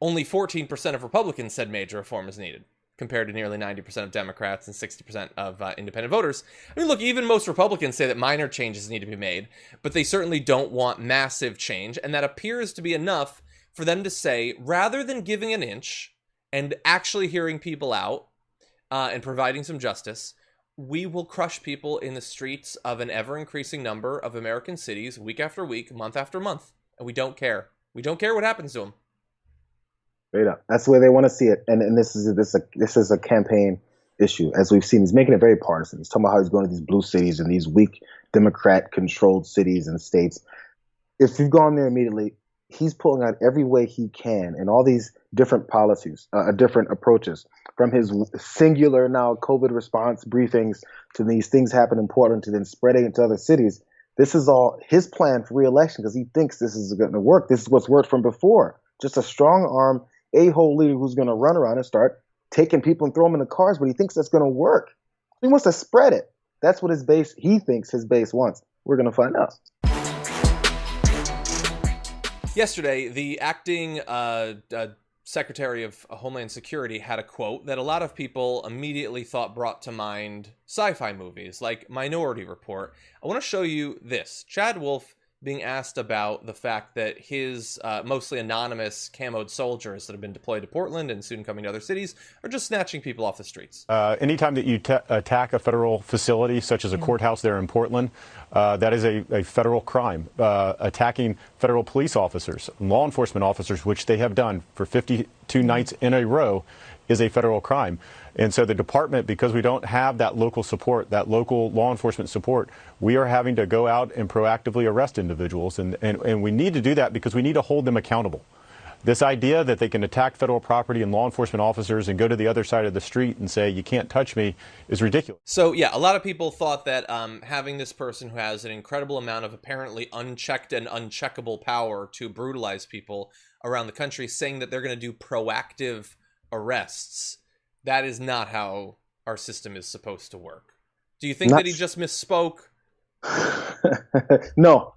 only 14% of Republicans said major reform is needed, compared to nearly 90% of Democrats and 60% of independent voters. I mean, look, even most Republicans say that minor changes need to be made, but they certainly don't want massive change. And that appears to be enough for them to say, rather than giving an inch and actually hearing people out and providing some justice, we will crush people in the streets of an ever-increasing number of American cities week after week, month after month. And we don't care. We don't care what happens to them. Straight up. That's the way they want to see it. And this is a campaign issue. As we've seen, he's making it very partisan. He's talking about how he's going to these blue cities and these weak Democrat-controlled cities and states. If you've gone there immediately, he's pulling out every way he can and all these different policies, different approaches, from his singular now COVID response briefings to these things happen in Portland to then spreading it to other cities. This is all his plan for re-election because he thinks this is going to work. This is what's worked from before. Just a strong arm, a-hole leader who's going to run around and start taking people and throw them in the cars, but he thinks that's going to work. He wants to spread it. That's what he thinks his base wants. We're going to find out. Yesterday, the acting Secretary of Homeland Security had a quote that a lot of people immediately thought brought to mind sci-fi movies like Minority Report. I want to show you this. Chad Wolf being asked about the fact that his mostly anonymous camoed soldiers that have been deployed to Portland and soon coming to other cities are just snatching people off the streets. Anytime that you attack a federal facility, such as a courthouse there in Portland, that is a federal crime. Attacking federal police officers, law enforcement officers, which they have done for 52 nights in a row, is a federal crime. And so the department, because we don't have that local support, that local law enforcement support, we are having to go out and proactively arrest individuals. And we need to do that because we need to hold them accountable. This idea that they can attack federal property and law enforcement officers and go to the other side of the street and say, you can't touch me, is ridiculous. So, yeah, a lot of people thought that having this person who has an incredible amount of apparently unchecked and uncheckable power to brutalize people around the country, saying that they're going to do proactive arrests, that is not how our system is supposed to work. Do you think that he just misspoke? No.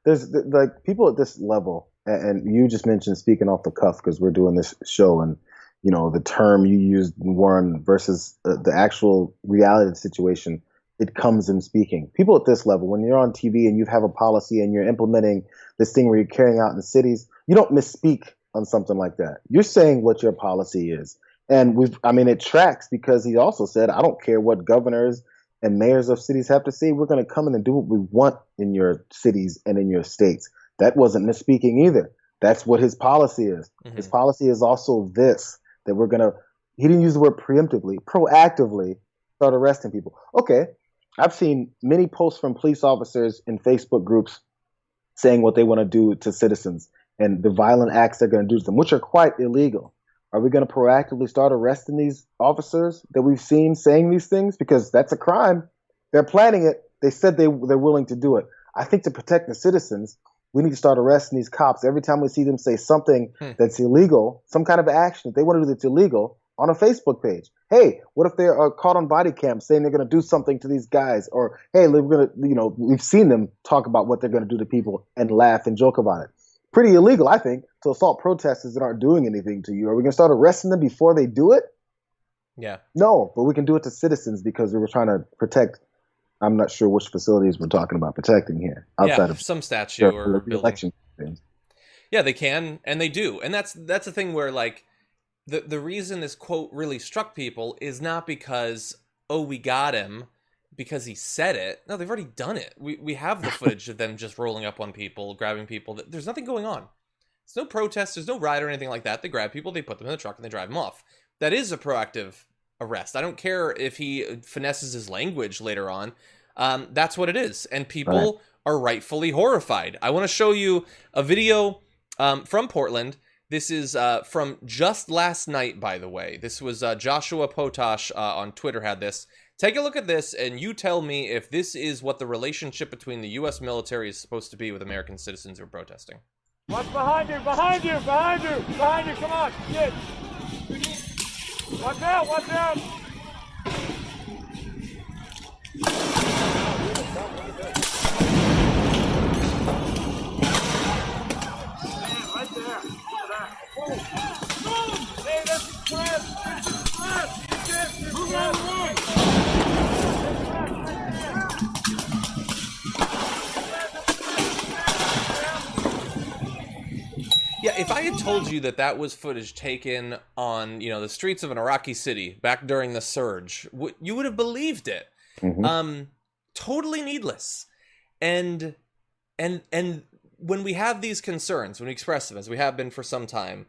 There's like people at this level, and you just mentioned speaking off the cuff because we're doing this show, and you know the term you used, Warren, versus the actual reality of the situation. It comes in speaking. People at this level, when you're on TV and you have a policy and you're implementing this thing where you're carrying out in the cities, you don't misspeak on something like that. You're saying what your policy is. And it tracks because he also said, I don't care what governors and mayors of cities have to say. We're going to come in and do what we want in your cities and in your states. That wasn't misspeaking either. That's what his policy is. Mm-hmm. His policy is also this, that he didn't use the word preemptively, proactively start arresting people. Okay. I've seen many posts from police officers in Facebook groups saying what they want to do to citizens and the violent acts they're going to do to them, which are quite illegal. Are we going to proactively start arresting these officers that we've seen saying these things? Because that's a crime. They're planning it. They said they're willing to do it. I think to protect the citizens, we need to start arresting these cops every time we see them say something that's illegal, some kind of action that they want to do that's illegal on a Facebook page. Hey, what if they're caught on body cam saying they're going to do something to these guys? Or, hey, we're going to, we've seen them talk about what they're going to do to people and laugh and joke about it. Pretty illegal, I think, to assault protesters that aren't doing anything to you. Are we going to start arresting them before they do it? Yeah. No, but we can do it to citizens because we were trying to protect. I'm not sure which facilities we're talking about protecting here outside of some statue or election things. Yeah, they can, and they do. And that's the thing where, like, the reason this quote really struck people is not because, oh, we got him because he said it. No, they've already done it. We have the footage of them just rolling up on people, grabbing people. There's nothing going on. There's no protest. There's no riot or anything like that. They grab people, they put them in the truck, and they drive them off. That is a proactive arrest. I don't care if he finesses his language later on. That's what it is. And people are rightfully horrified. I want to show you a video from Portland. This is from just last night, by the way. This was Joshua Potash on Twitter had this. Take a look at this, and you tell me if this is what the relationship between the U.S. military is supposed to be with American citizens who are protesting. What's behind you? Behind you! Behind you! Behind you! Come on! Get! Watch out! Watch out! Right there! Hey, this is Cliff! This is Cliff! Move out of the way! Yeah, if I had told you that that was footage taken on, the streets of an Iraqi city back during the surge, you would have believed it. Mm-hmm. Totally needless. And when we have these concerns, when we express them, as we have been for some time,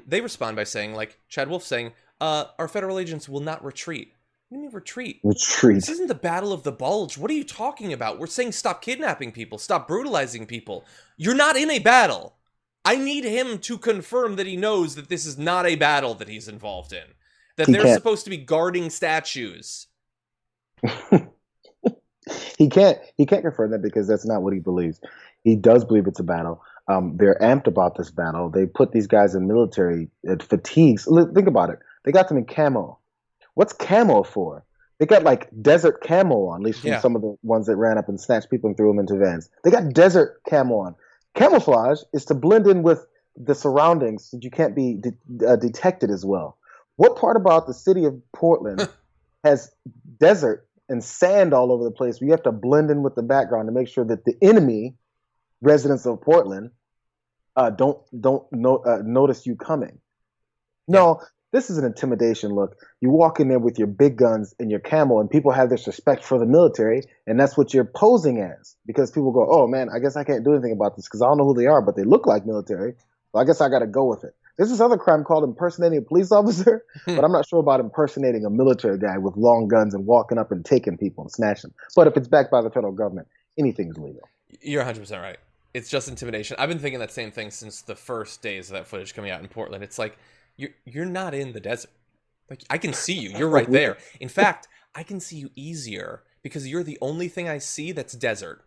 they respond by saying, like Chad Wolf saying, our federal agents will not retreat. What do you mean retreat? Retreat. This isn't the Battle of the Bulge. What are you talking about? We're saying stop kidnapping people, stop brutalizing people. You're not in a battle. I need him to confirm that he knows that this is not a battle that he's involved in. That they're supposed to be guarding statues. He can't confirm that because that's not what he believes. He does believe it's a battle. They're amped about this battle. They put these guys in military fatigues. Think about it. They got them in camo. What's camo for? They got like desert camo on, at least from some of the ones that ran up and snatched people and threw them into vans. They got desert camo on. Camouflage is to blend in with the surroundings so you can't be detected as well. What part about the city of Portland has desert and sand all over the place where you have to blend in with the background to make sure that the enemy residents of Portland don't notice you coming? No, this is an intimidation look. You walk in there with your big guns and your camo, and people have this respect for the military, and that's what you're posing as. Because people go, oh, man, I guess I can't do anything about this because I don't know who they are, but they look like military, so I guess I got to go with it. There's this other crime called impersonating a police officer, but I'm not sure about impersonating a military guy with long guns and walking up and taking people and snatching them. But if it's backed by the federal government, anything is legal. You're 100% right. It's just intimidation. I've been thinking that same thing since the first days of that footage coming out in Portland. It's like, you're not in the desert. Like, I can see you. You're right there. In fact, I can see you easier because you're the only thing I see that's desert.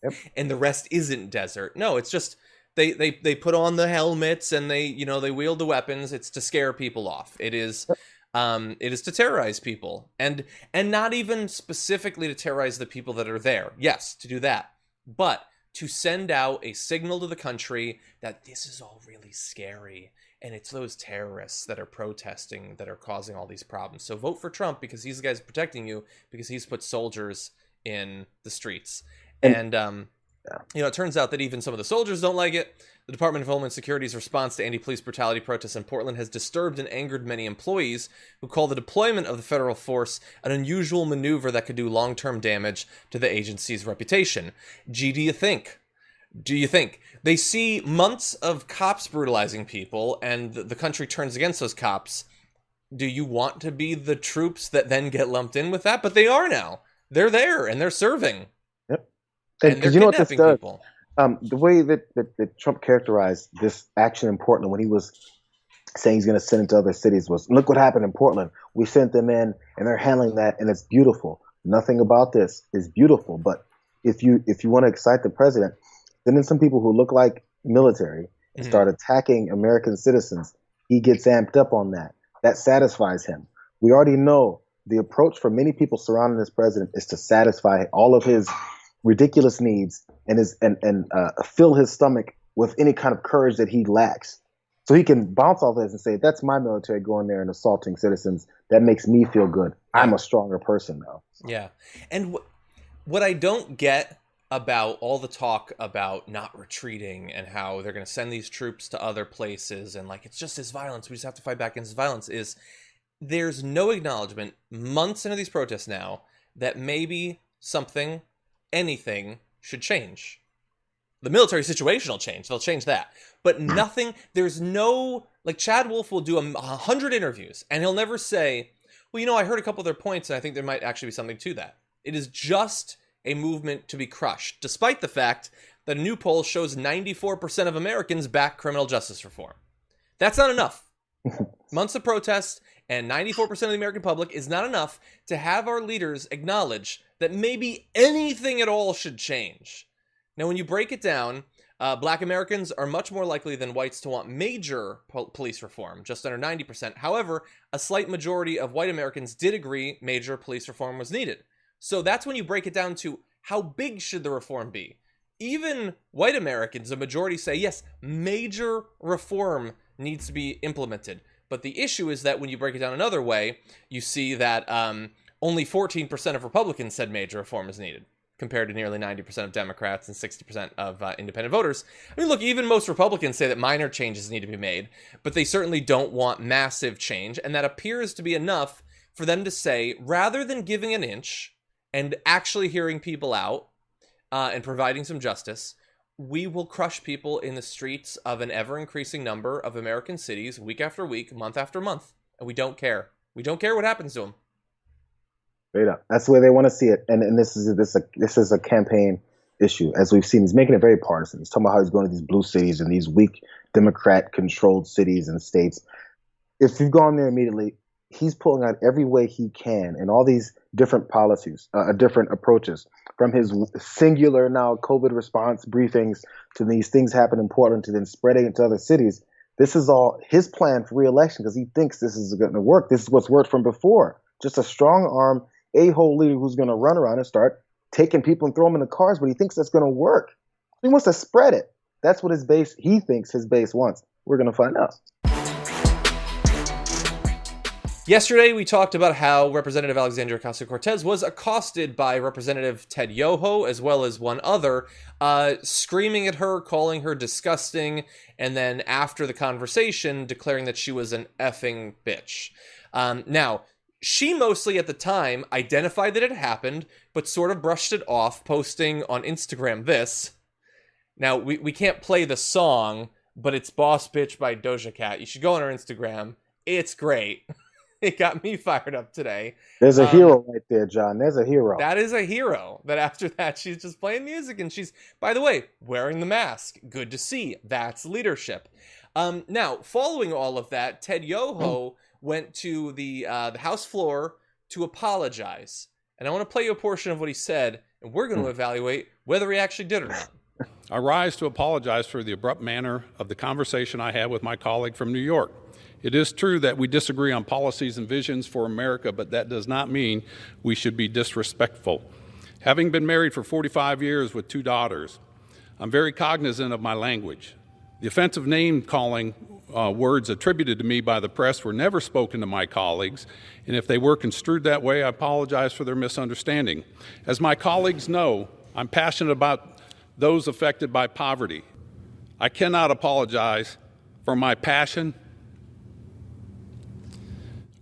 Yep. And the rest isn't desert. No, it's just they put on the helmets and they wield the weapons. It's to scare people off. It is to terrorize people. And not even specifically to terrorize the people that are there. Yes, to do that. But to send out a signal to the country that this is all really scary. And it's those terrorists that are protesting that are causing all these problems. So vote for Trump because he's the guy's protecting you because he's put soldiers in the streets. And it turns out that even some of the soldiers don't like it. The Department of Homeland Security's response to anti-police brutality protests in Portland has disturbed and angered many employees who call the deployment of the federal force an unusual maneuver that could do long-term damage to the agency's reputation. Gee, do you think they see months of cops brutalizing people and the country turns against those cops? Do you want to be the troops that then get lumped in with that? But they are now. They're there and they're serving. Yep. And they're you know what this does? People. The way that Trump characterized this action in Portland when he was saying he's going to send it to other cities was, look what happened in Portland. We sent them in and they're handling that and it's beautiful. Nothing about this is beautiful. But if you want to excite the president, send in some people who look like military and start attacking American citizens, he gets amped up on that. That satisfies him. We already know the approach for many people surrounding this president is to satisfy all of his ridiculous needs and fill his stomach with any kind of courage that he lacks. So he can bounce off this and say, that's my military going there and assaulting citizens. That makes me feel good. I'm a stronger person now. Yeah. And what I don't get about all the talk about not retreating and how they're going to send these troops to other places and like, it's just his violence, we just have to fight back against violence, is there's no acknowledgement months into these protests now that maybe something, anything should change. The military situation will change. They'll change that. But nothing, there's no, like Chad Wolf will do 100 interviews and he'll never say, well, you know, I heard a couple of their points and I think there might actually be something to that. It is just a movement to be crushed, despite the fact that a new poll shows 94% of Americans back criminal justice reform. That's not enough. Months of protests and 94% of the American public is not enough to have our leaders acknowledge that maybe anything at all should change. Now, when you break it down, Black Americans are much more likely than whites to want major police reform, just under 90%. However, a slight majority of white Americans did agree major police reform was needed. So that's when you break it down to how big should the reform be. Even white Americans, a majority say, yes, major reform needs to be implemented. But the issue is that when you break it down another way, you see that only 14% of Republicans said major reform is needed, compared to nearly 90% of Democrats and 60% of independent voters. I mean, look, even most Republicans say that minor changes need to be made, but they certainly don't want massive change. And that appears to be enough for them to say, rather than giving an inch and actually hearing people out and providing some justice, we will crush people in the streets of an ever-increasing number of American cities week after week, month after month. And we don't care. We don't care what happens to them. Straight up. That's the way they want to see it. And this is a campaign issue. As we've seen, he's making it very partisan. He's talking about how he's going to these blue cities and these weak Democrat-controlled cities and states. If you've gone there immediately, he's pulling out every way he can and all these different policies, different approaches, from his singular now COVID response briefings to these things happen in Portland to then spreading it to other cities. This is all his plan for re-election because he thinks this is going to work. This is what's worked from before. Just a strong arm, a-hole leader who's going to run around and start taking people and throw them in the cars, but he thinks that's going to work. He wants to spread it. That's what he thinks his base wants. We're going to find out. Yesterday, we talked about how Representative Alexandria Ocasio-Cortez was accosted by Representative Ted Yoho, as well as one other, screaming at her, calling her disgusting, and then after the conversation, declaring that she was an effing bitch. Now, she mostly at the time identified that it happened, but sort of brushed it off, posting on Instagram this. Now, we can't play the song, but it's Boss Bitch by Doja Cat. You should go on her Instagram. It's great. It got me fired up today. There's a hero right there, John. There's a hero. That is a hero. That after that, she's just playing music. And she's, by the way, wearing the mask. Good to see. That's leadership. Now, following all of that, Ted Yoho went to the House floor to apologize. And I want to play you a portion of what he said. And we're going to evaluate whether he actually did or not. I rise to apologize for the abrupt manner of the conversation I had with my colleague from New York. It is true that we disagree on policies and visions for America, but that does not mean we should be disrespectful. Having been married for 45 years with 2 daughters, I'm very cognizant of my language. The offensive name-calling words attributed to me by the press were never spoken to my colleagues, and if they were construed that way, I apologize for their misunderstanding. As my colleagues know, I'm passionate about those affected by poverty. I cannot apologize for my passion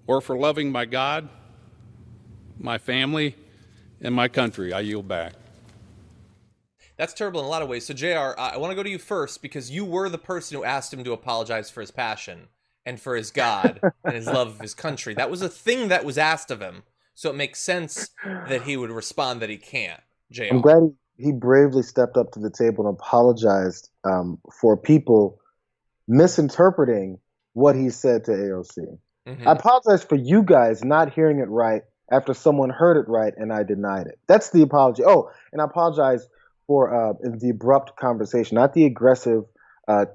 or for loving my God, my family, and my country. I yield back. That's terrible in a lot of ways. So, JR, I want to go to you first because you were the person who asked him to apologize for his passion and for his God and his love of his country. That was a thing that was asked of him. So it makes sense that he would respond that he can't. JR. I'm glad he bravely stepped up to the table and apologized for people misinterpreting what he said to AOC. I apologize for you guys not hearing it right after someone heard it right and I denied it. That's the apology. Oh, and I apologize for the abrupt conversation, not the aggressive,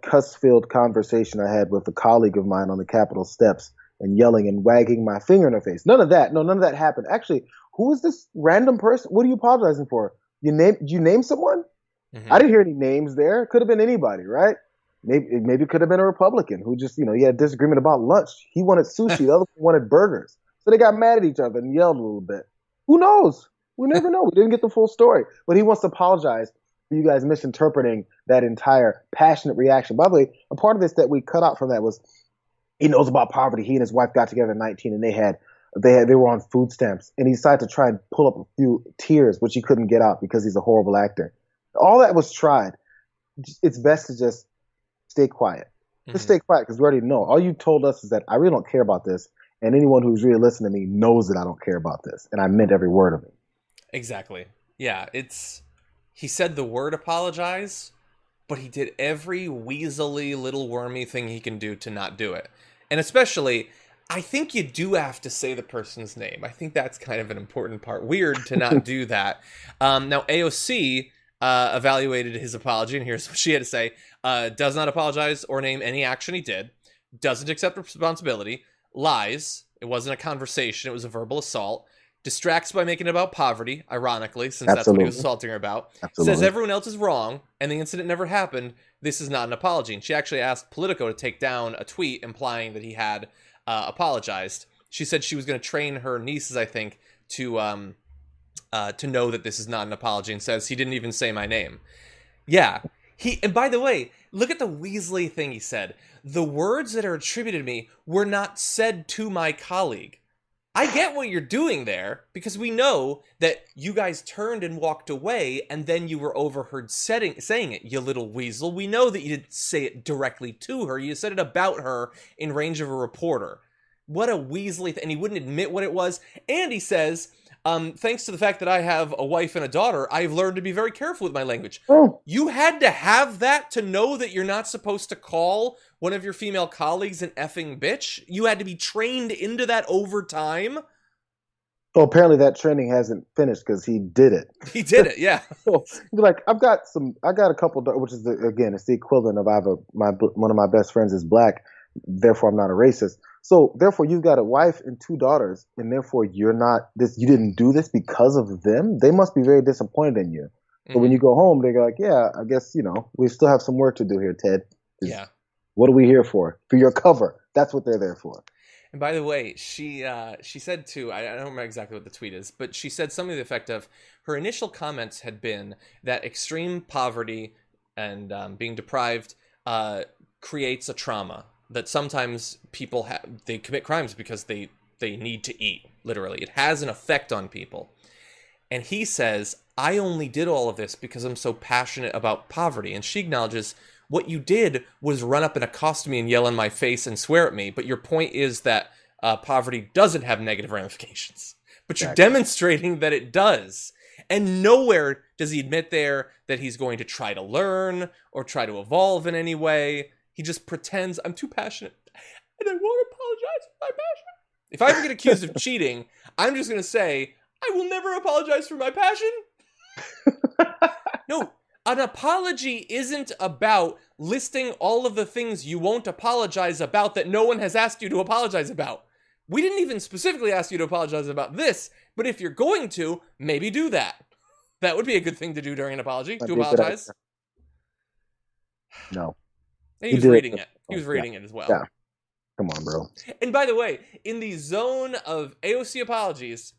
cuss-filled conversation I had with a colleague of mine on the Capitol steps and yelling and wagging my finger in her face. None of that. No, none of that happened. Actually, who is this random person? What are you apologizing for? Did you name someone? Mm-hmm. I didn't hear any names there. It could have been anybody, right? Maybe it could have been a Republican who just, he had a disagreement about lunch. He wanted sushi. The other one wanted burgers. So they got mad at each other and yelled a little bit. Who knows? We never know. We didn't get the full story. But he wants to apologize for you guys misinterpreting that entire passionate reaction. By the way, a part of this that we cut out from that was he knows about poverty. He and his wife got together at 19 and they were on food stamps. And he decided to try and pull up a few tears, which he couldn't get out because he's a horrible actor. All that was tried. It's best to just stay quiet. Just stay quiet because we already know. All you told us is that I really don't care about this. And anyone who's really listening to me knows that I don't care about this. And I meant every word of it. Exactly. Yeah, he said the word apologize, but he did every weaselly little wormy thing he can do to not do it. And especially, I think you do have to say the person's name. I think that's kind of an important part. Weird to not do that. Now, AOC evaluated his apology, and here's what she had to say. Does not apologize or name any action he did. Doesn't accept responsibility. Lies. It wasn't a conversation. It was a verbal assault. Distracts by making it about poverty, ironically, since that's what he was assaulting her about. Says everyone else is wrong, and the incident never happened. This is not an apology. And she actually asked Politico to take down a tweet implying that he had apologized. She said she was going to train her nieces, I think, to know that this is not an apology, and says he didn't even say my name. Yeah. And by the way, look at the Weasley thing he said. The words that are attributed to me were not said to my colleague. I get what you're doing there, because we know that you guys turned and walked away, and then you were overheard saying it, you little weasel. We know that you didn't say it directly to her. You said it about her in range of a reporter. What a Weasley and he wouldn't admit what it was. And he says, thanks to the fact that I have a wife and a daughter, I've learned to be very careful with my language. Oh. You had to have that to know that you're not supposed to call one of your female colleagues an effing bitch? You had to be trained into that over time? Well, apparently that training hasn't finished because he did it. He did it, yeah. So, like, I got a couple, which is, it's the equivalent of one of my best friends is black, therefore I'm not a racist. So therefore you've got a wife and two daughters, and therefore you didn't do this because of them? They must be very disappointed in you. So when you go home, they're like, yeah, I guess, we still have some work to do here, Ted. Yeah. What are we here for? For your cover. That's what they're there for. And by the way, she said too, I don't remember exactly what the tweet is, but she said something to the effect of her initial comments had been that extreme poverty and being deprived creates a trauma. That sometimes people they commit crimes because they need to eat, literally. It has an effect on people. And he says, I only did all of this because I'm so passionate about poverty. And she acknowledges, what you did was run up and accost me and yell in my face and swear at me. But your point is that poverty doesn't have negative ramifications. But you're demonstrating that it does. And nowhere does he admit there that he's going to try to learn or try to evolve in any way. He just pretends, I'm too passionate and I won't apologize for my passion. If I ever get accused of cheating, I'm just going to say, I will never apologize for my passion. No, an apology isn't about listing all of the things you won't apologize about that no one has asked you to apologize about. We didn't even specifically ask you to apologize about this, but if you're going to, maybe do that. That would be a good thing to do during an apology, to apologize. No. And he was reading it. He was reading it as well. Yeah. Come on, bro. And by the way, in the zone of AOC apologies,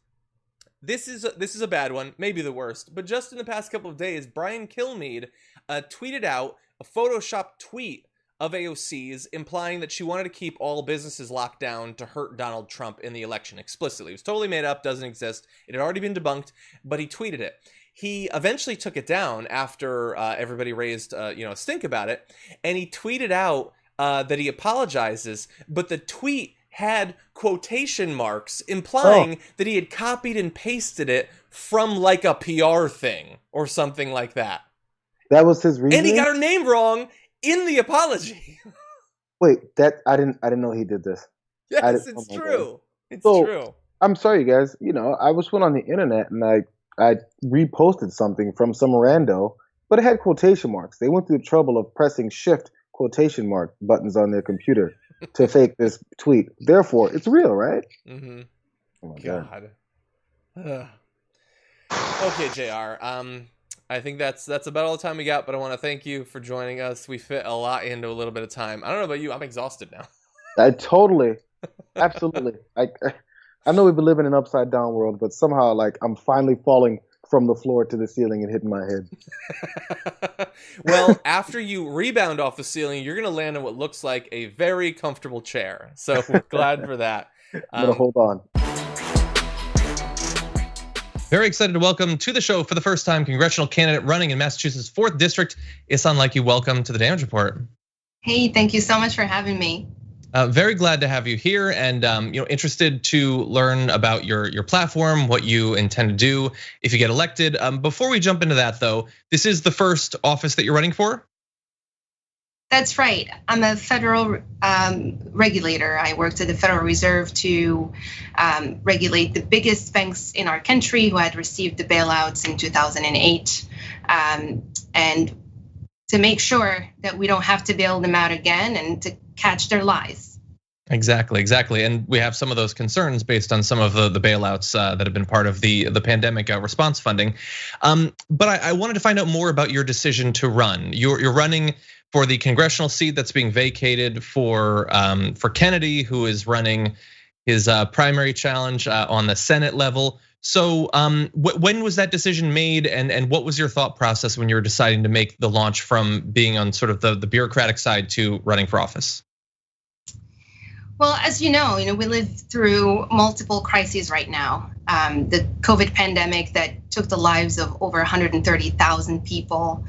this is a bad one, maybe the worst. But just in the past couple of days, Brian Kilmeade tweeted out a Photoshop tweet of AOC's implying that she wanted to keep all businesses locked down to hurt Donald Trump in the election explicitly. It was totally made up, doesn't exist. It had already been debunked, but he tweeted it. He eventually took it down after everybody raised a stink about it, and he tweeted out that he apologizes, but the tweet had quotation marks implying that he had copied and pasted it from like a PR thing or something like that. That was his reason. And he got her name wrong in the apology. Wait, I didn't know he did this. Yes, it's true. It's true. I'm sorry, you guys. I was went on the internet and I reposted something from some rando, but it had quotation marks. They went through the trouble of pressing shift quotation mark buttons on their computer to fake this tweet. Therefore, it's real, right? Mm-hmm. Oh my God. Okay, JR. I think that's about all the time we got, but I want to thank you for joining us. We fit a lot into a little bit of time. I don't know about you. I'm exhausted now. I totally, absolutely. I know we've been living in an upside down world, but somehow, like, I'm finally falling from the floor to the ceiling and hitting my head. Well, after you rebound off the ceiling, you're going to land in what looks like a very comfortable chair. So we're glad for that. I'm going to hold on. Very excited to welcome to the show for the first time congressional candidate running in Massachusetts 4th District, Ihssane Leckey. Welcome to the Damage Report. Hey, thank you so much for having me. Very glad to have you here, and interested to learn about your platform, what you intend to do if you get elected. Before we jump into that, though, this is the first office that you're running for? That's right. I'm a federal regulator. I worked at the Federal Reserve to regulate the biggest banks in our country who had received the bailouts in 2008, and to make sure that we don't have to bail them out again and to catch their lies. Exactly. And we have some of those concerns based on some of the bailouts that have been part of the pandemic response funding. But I wanted to find out more about your decision to run. You're running for the congressional seat that's being vacated for Kennedy, who is running his primary challenge on the Senate level. So when was that decision made, and what was your thought process when you were deciding to make the launch from being on sort of the bureaucratic side to running for office? Well, as you know, we live through multiple crises right now. The COVID pandemic that took the lives of over 130,000 people.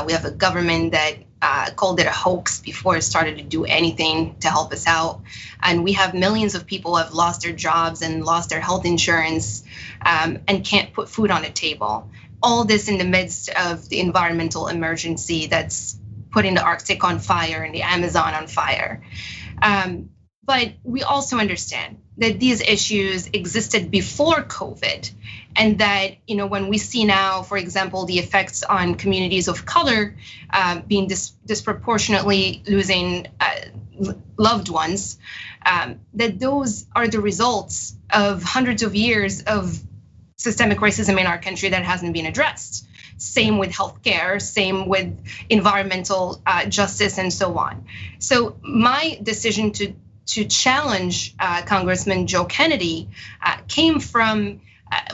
We have a government that called it a hoax before it started to do anything to help us out. And we have millions of people who have lost their jobs and lost their health insurance and can't put food on the table. All this in the midst of the environmental emergency that's putting the Arctic on fire and the Amazon on fire. But we also understand that these issues existed before COVID, and that when we see now, for example, the effects on communities of color being disproportionately losing loved ones, that those are the results of hundreds of years of systemic racism in our country that hasn't been addressed. Same with healthcare, same with environmental justice, and so on. So my decision to challenge Congressman Joe Kennedy came from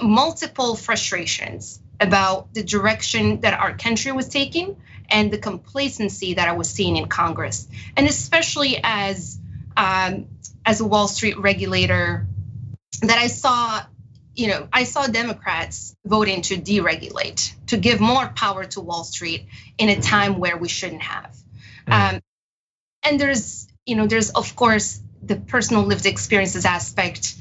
multiple frustrations about the direction that our country was taking and the complacency that I was seeing in Congress, and especially as a Wall Street regulator, that I saw Democrats voting to deregulate, to give more power to Wall Street in a time where we shouldn't have. And there's of course the personal lived experiences aspect,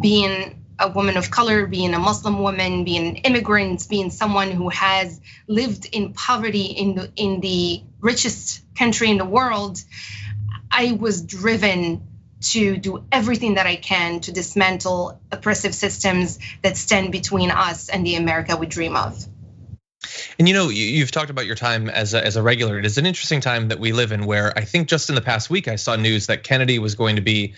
being a woman of color, being a Muslim woman, being an immigrant, being someone who has lived in poverty in the richest country in the world. I was driven to do everything that I can to dismantle oppressive systems that stand between us and the America we dream of. And you've talked about your time as a regular. It is an interesting time that we live in, where I think just in the past week I saw news that Kennedy was going to be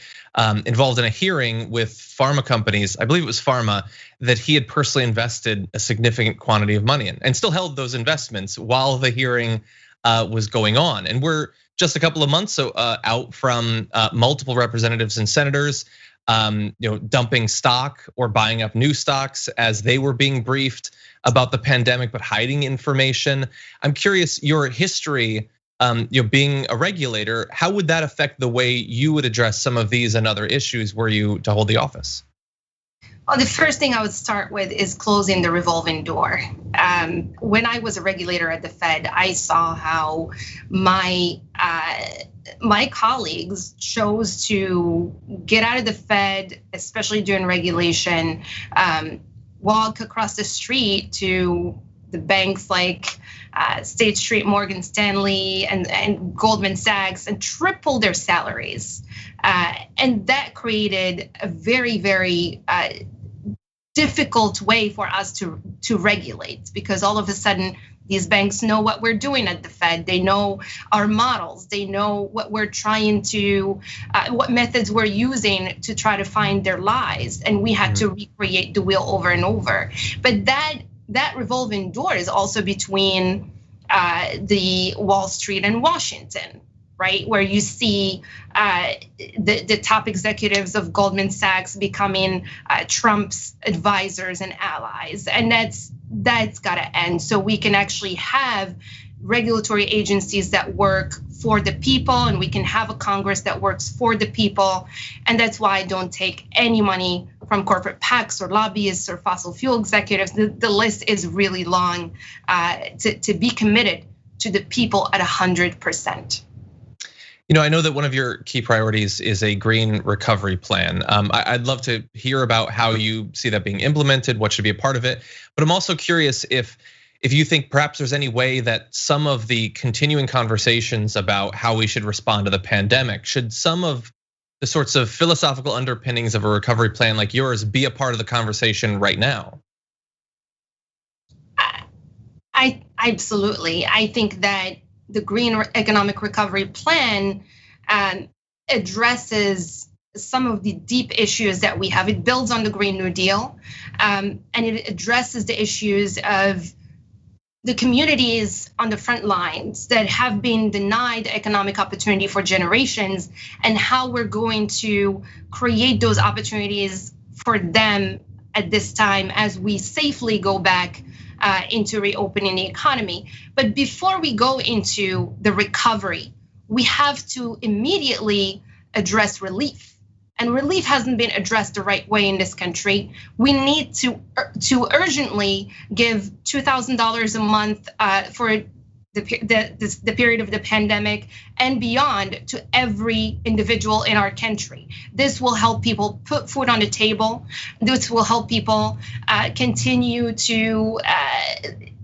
involved in a hearing with pharma companies. I believe it was pharma, that he had personally invested a significant quantity of money in, and still held those investments while the hearing was going on. And we're just a couple of months out from multiple representatives and senators dumping stock or buying up new stocks as they were being briefed about the pandemic, but hiding information. I'm curious, your history, being a regulator, how would that affect the way you would address some of these and other issues were you to hold the office? Well, the first thing I would start with is closing the revolving door. When I was a regulator at the Fed, I saw how my colleagues chose to get out of the Fed, especially during regulation, walk across the street to the banks like State Street, Morgan Stanley, and Goldman Sachs, and triple their salaries. And that created a very, very difficult way for us to regulate, because all of a sudden these banks know what we're doing at the Fed. They know our models. They know what we're trying to, what methods we're using to try to find their lies. And we had to recreate the wheel over and over. But that revolving door is also between the Wall Street and Washington, right? Where you see the top executives of Goldman Sachs becoming Trump's advisors and allies. And that's gotta end, so we can actually have regulatory agencies that work for the people, and we can have a Congress that works for the people. And that's why I don't take any money from corporate PACs or lobbyists or fossil fuel executives. The list is really long to be committed to the people at 100%. You know, I know that one of your key priorities is a green recovery plan. I'd love to hear about how you see that being implemented, what should be a part of it. But I'm also curious if you think perhaps there's any way that some of the continuing conversations about how we should respond to the pandemic, should some of the sorts of philosophical underpinnings of a recovery plan like yours be a part of the conversation right now? I absolutely. I think that the Green Economic Recovery Plan addresses some of the deep issues that we have. It builds on the Green New Deal, and it addresses the issues of the communities on the front lines that have been denied economic opportunity for generations, and how we're going to create those opportunities for them at this time as we safely go back into reopening the economy. But before we go into the recovery, we have to immediately address relief. And relief hasn't been addressed the right way in this country. We need to urgently give $2,000 a month for the period of the pandemic and beyond to every individual in our country. This will help people put food on the table. This will help people continue to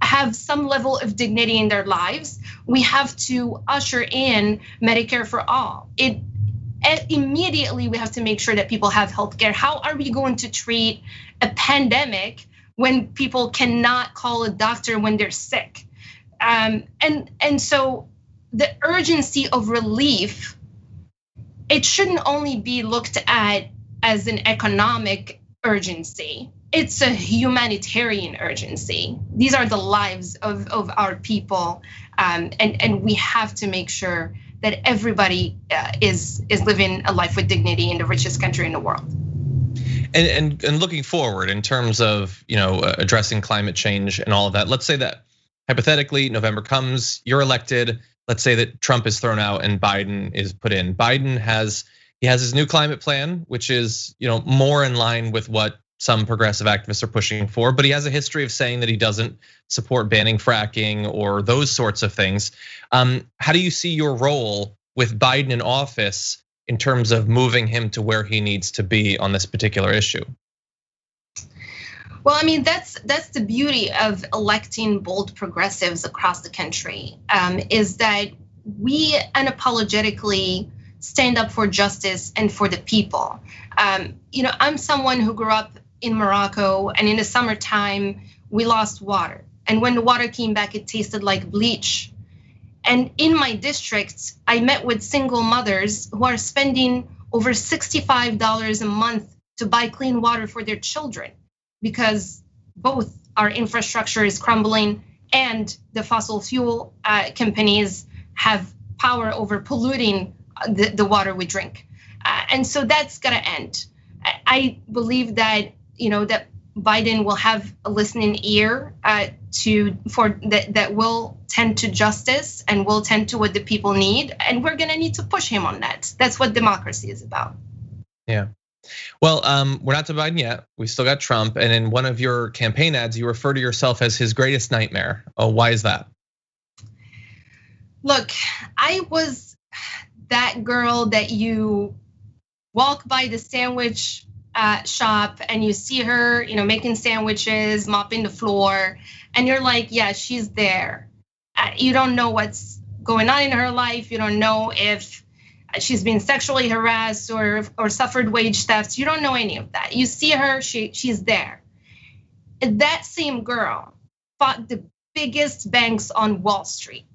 have some level of dignity in their lives. We have to usher in Medicare for all. Immediately, we have to make sure that people have health care. How are we going to treat a pandemic when people cannot call a doctor when they're sick? And so the urgency of relief, it shouldn't only be looked at as an economic urgency. It's a humanitarian urgency. These are the lives of our people, and we have to make sure that everybody is living a life with dignity in the richest country in the world. And looking forward in terms of addressing climate change and all of that, let's say that hypothetically November comes, you're elected. Let's say that Trump is thrown out and Biden is put in. Biden has his new climate plan, which is more in line with what some progressive activists are pushing for, but he has a history of saying that he doesn't support banning fracking or those sorts of things. How do you see your role with Biden in office in terms of moving him to where he needs to be on this particular issue? Well, I mean, that's the beauty of electing bold progressives across the country, is that we unapologetically stand up for justice and for the people. I'm someone who grew up in Morocco, and in the summertime, we lost water. And when the water came back, it tasted like bleach. And in my district, I met with single mothers who are spending over $65 a month to buy clean water for their children, because both our infrastructure is crumbling and the fossil fuel companies have power over polluting the water we drink. And so that's gonna end. I believe that that Biden will have a listening ear that will tend to justice and will tend to what the people need, and we're gonna need to push him on that. That's what democracy is about. Yeah. Well, we're not to Biden yet. We still got Trump, and in one of your campaign ads, you refer to yourself as his greatest nightmare. Oh, why is that? Look, I was that girl that you walk by the sandwich shop and you see her, making sandwiches, mopping the floor, and you're like, yeah, she's there. You don't know what's going on in her life. You don't know if she's been sexually harassed or suffered wage theft. You don't know any of that. You see her, she's there. That same girl fought the biggest banks on Wall Street.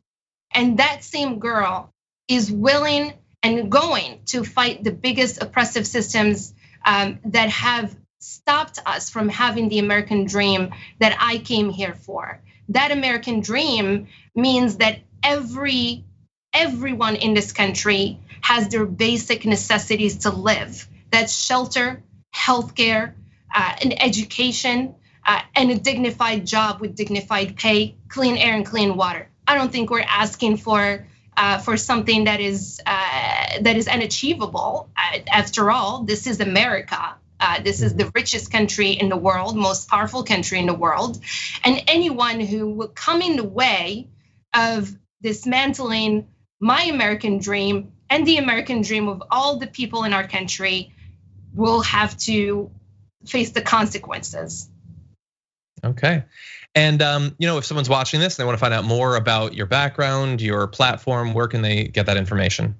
And that same girl is willing and going to fight the biggest oppressive systems that have stopped us from having the American dream that I came here for. That American dream means that everyone in this country has their basic necessities to live. That's shelter, healthcare, an education, and a dignified job with dignified pay, clean air and clean water. I don't think we're asking for something that is unachievable. After all, this is America. This is the richest country in the world, most powerful country in the world. And anyone who will come in the way of dismantling my American dream and the American dream of all the people in our country will have to face the consequences. Okay. And, if someone's watching this and they want to find out more about your background, your platform, where can they get that information?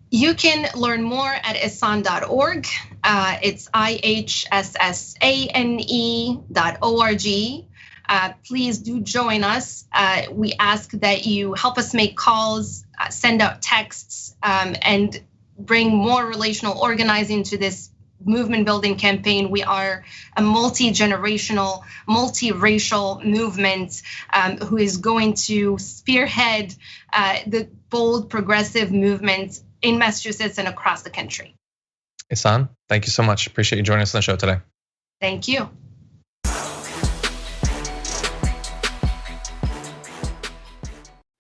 You can learn more at ihssane.org. It's ihssane.org. Please do join us. We ask that you help us make calls, send out texts, and bring more relational organizing to this movement building campaign. We are a multi-generational, multi-racial movement who is going to spearhead the bold progressive movement in Massachusetts and across the country. Ihssane, thank you so much. Appreciate you joining us on the show today. Thank you.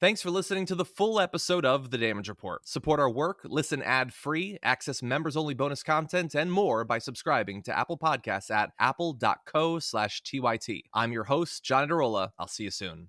Thanks for listening to the full episode of The Damage Report. Support our work, listen ad-free, access members-only bonus content, and more by subscribing to Apple Podcasts at apple.co/TYT. I'm your host, John Adarola. I'll see you soon.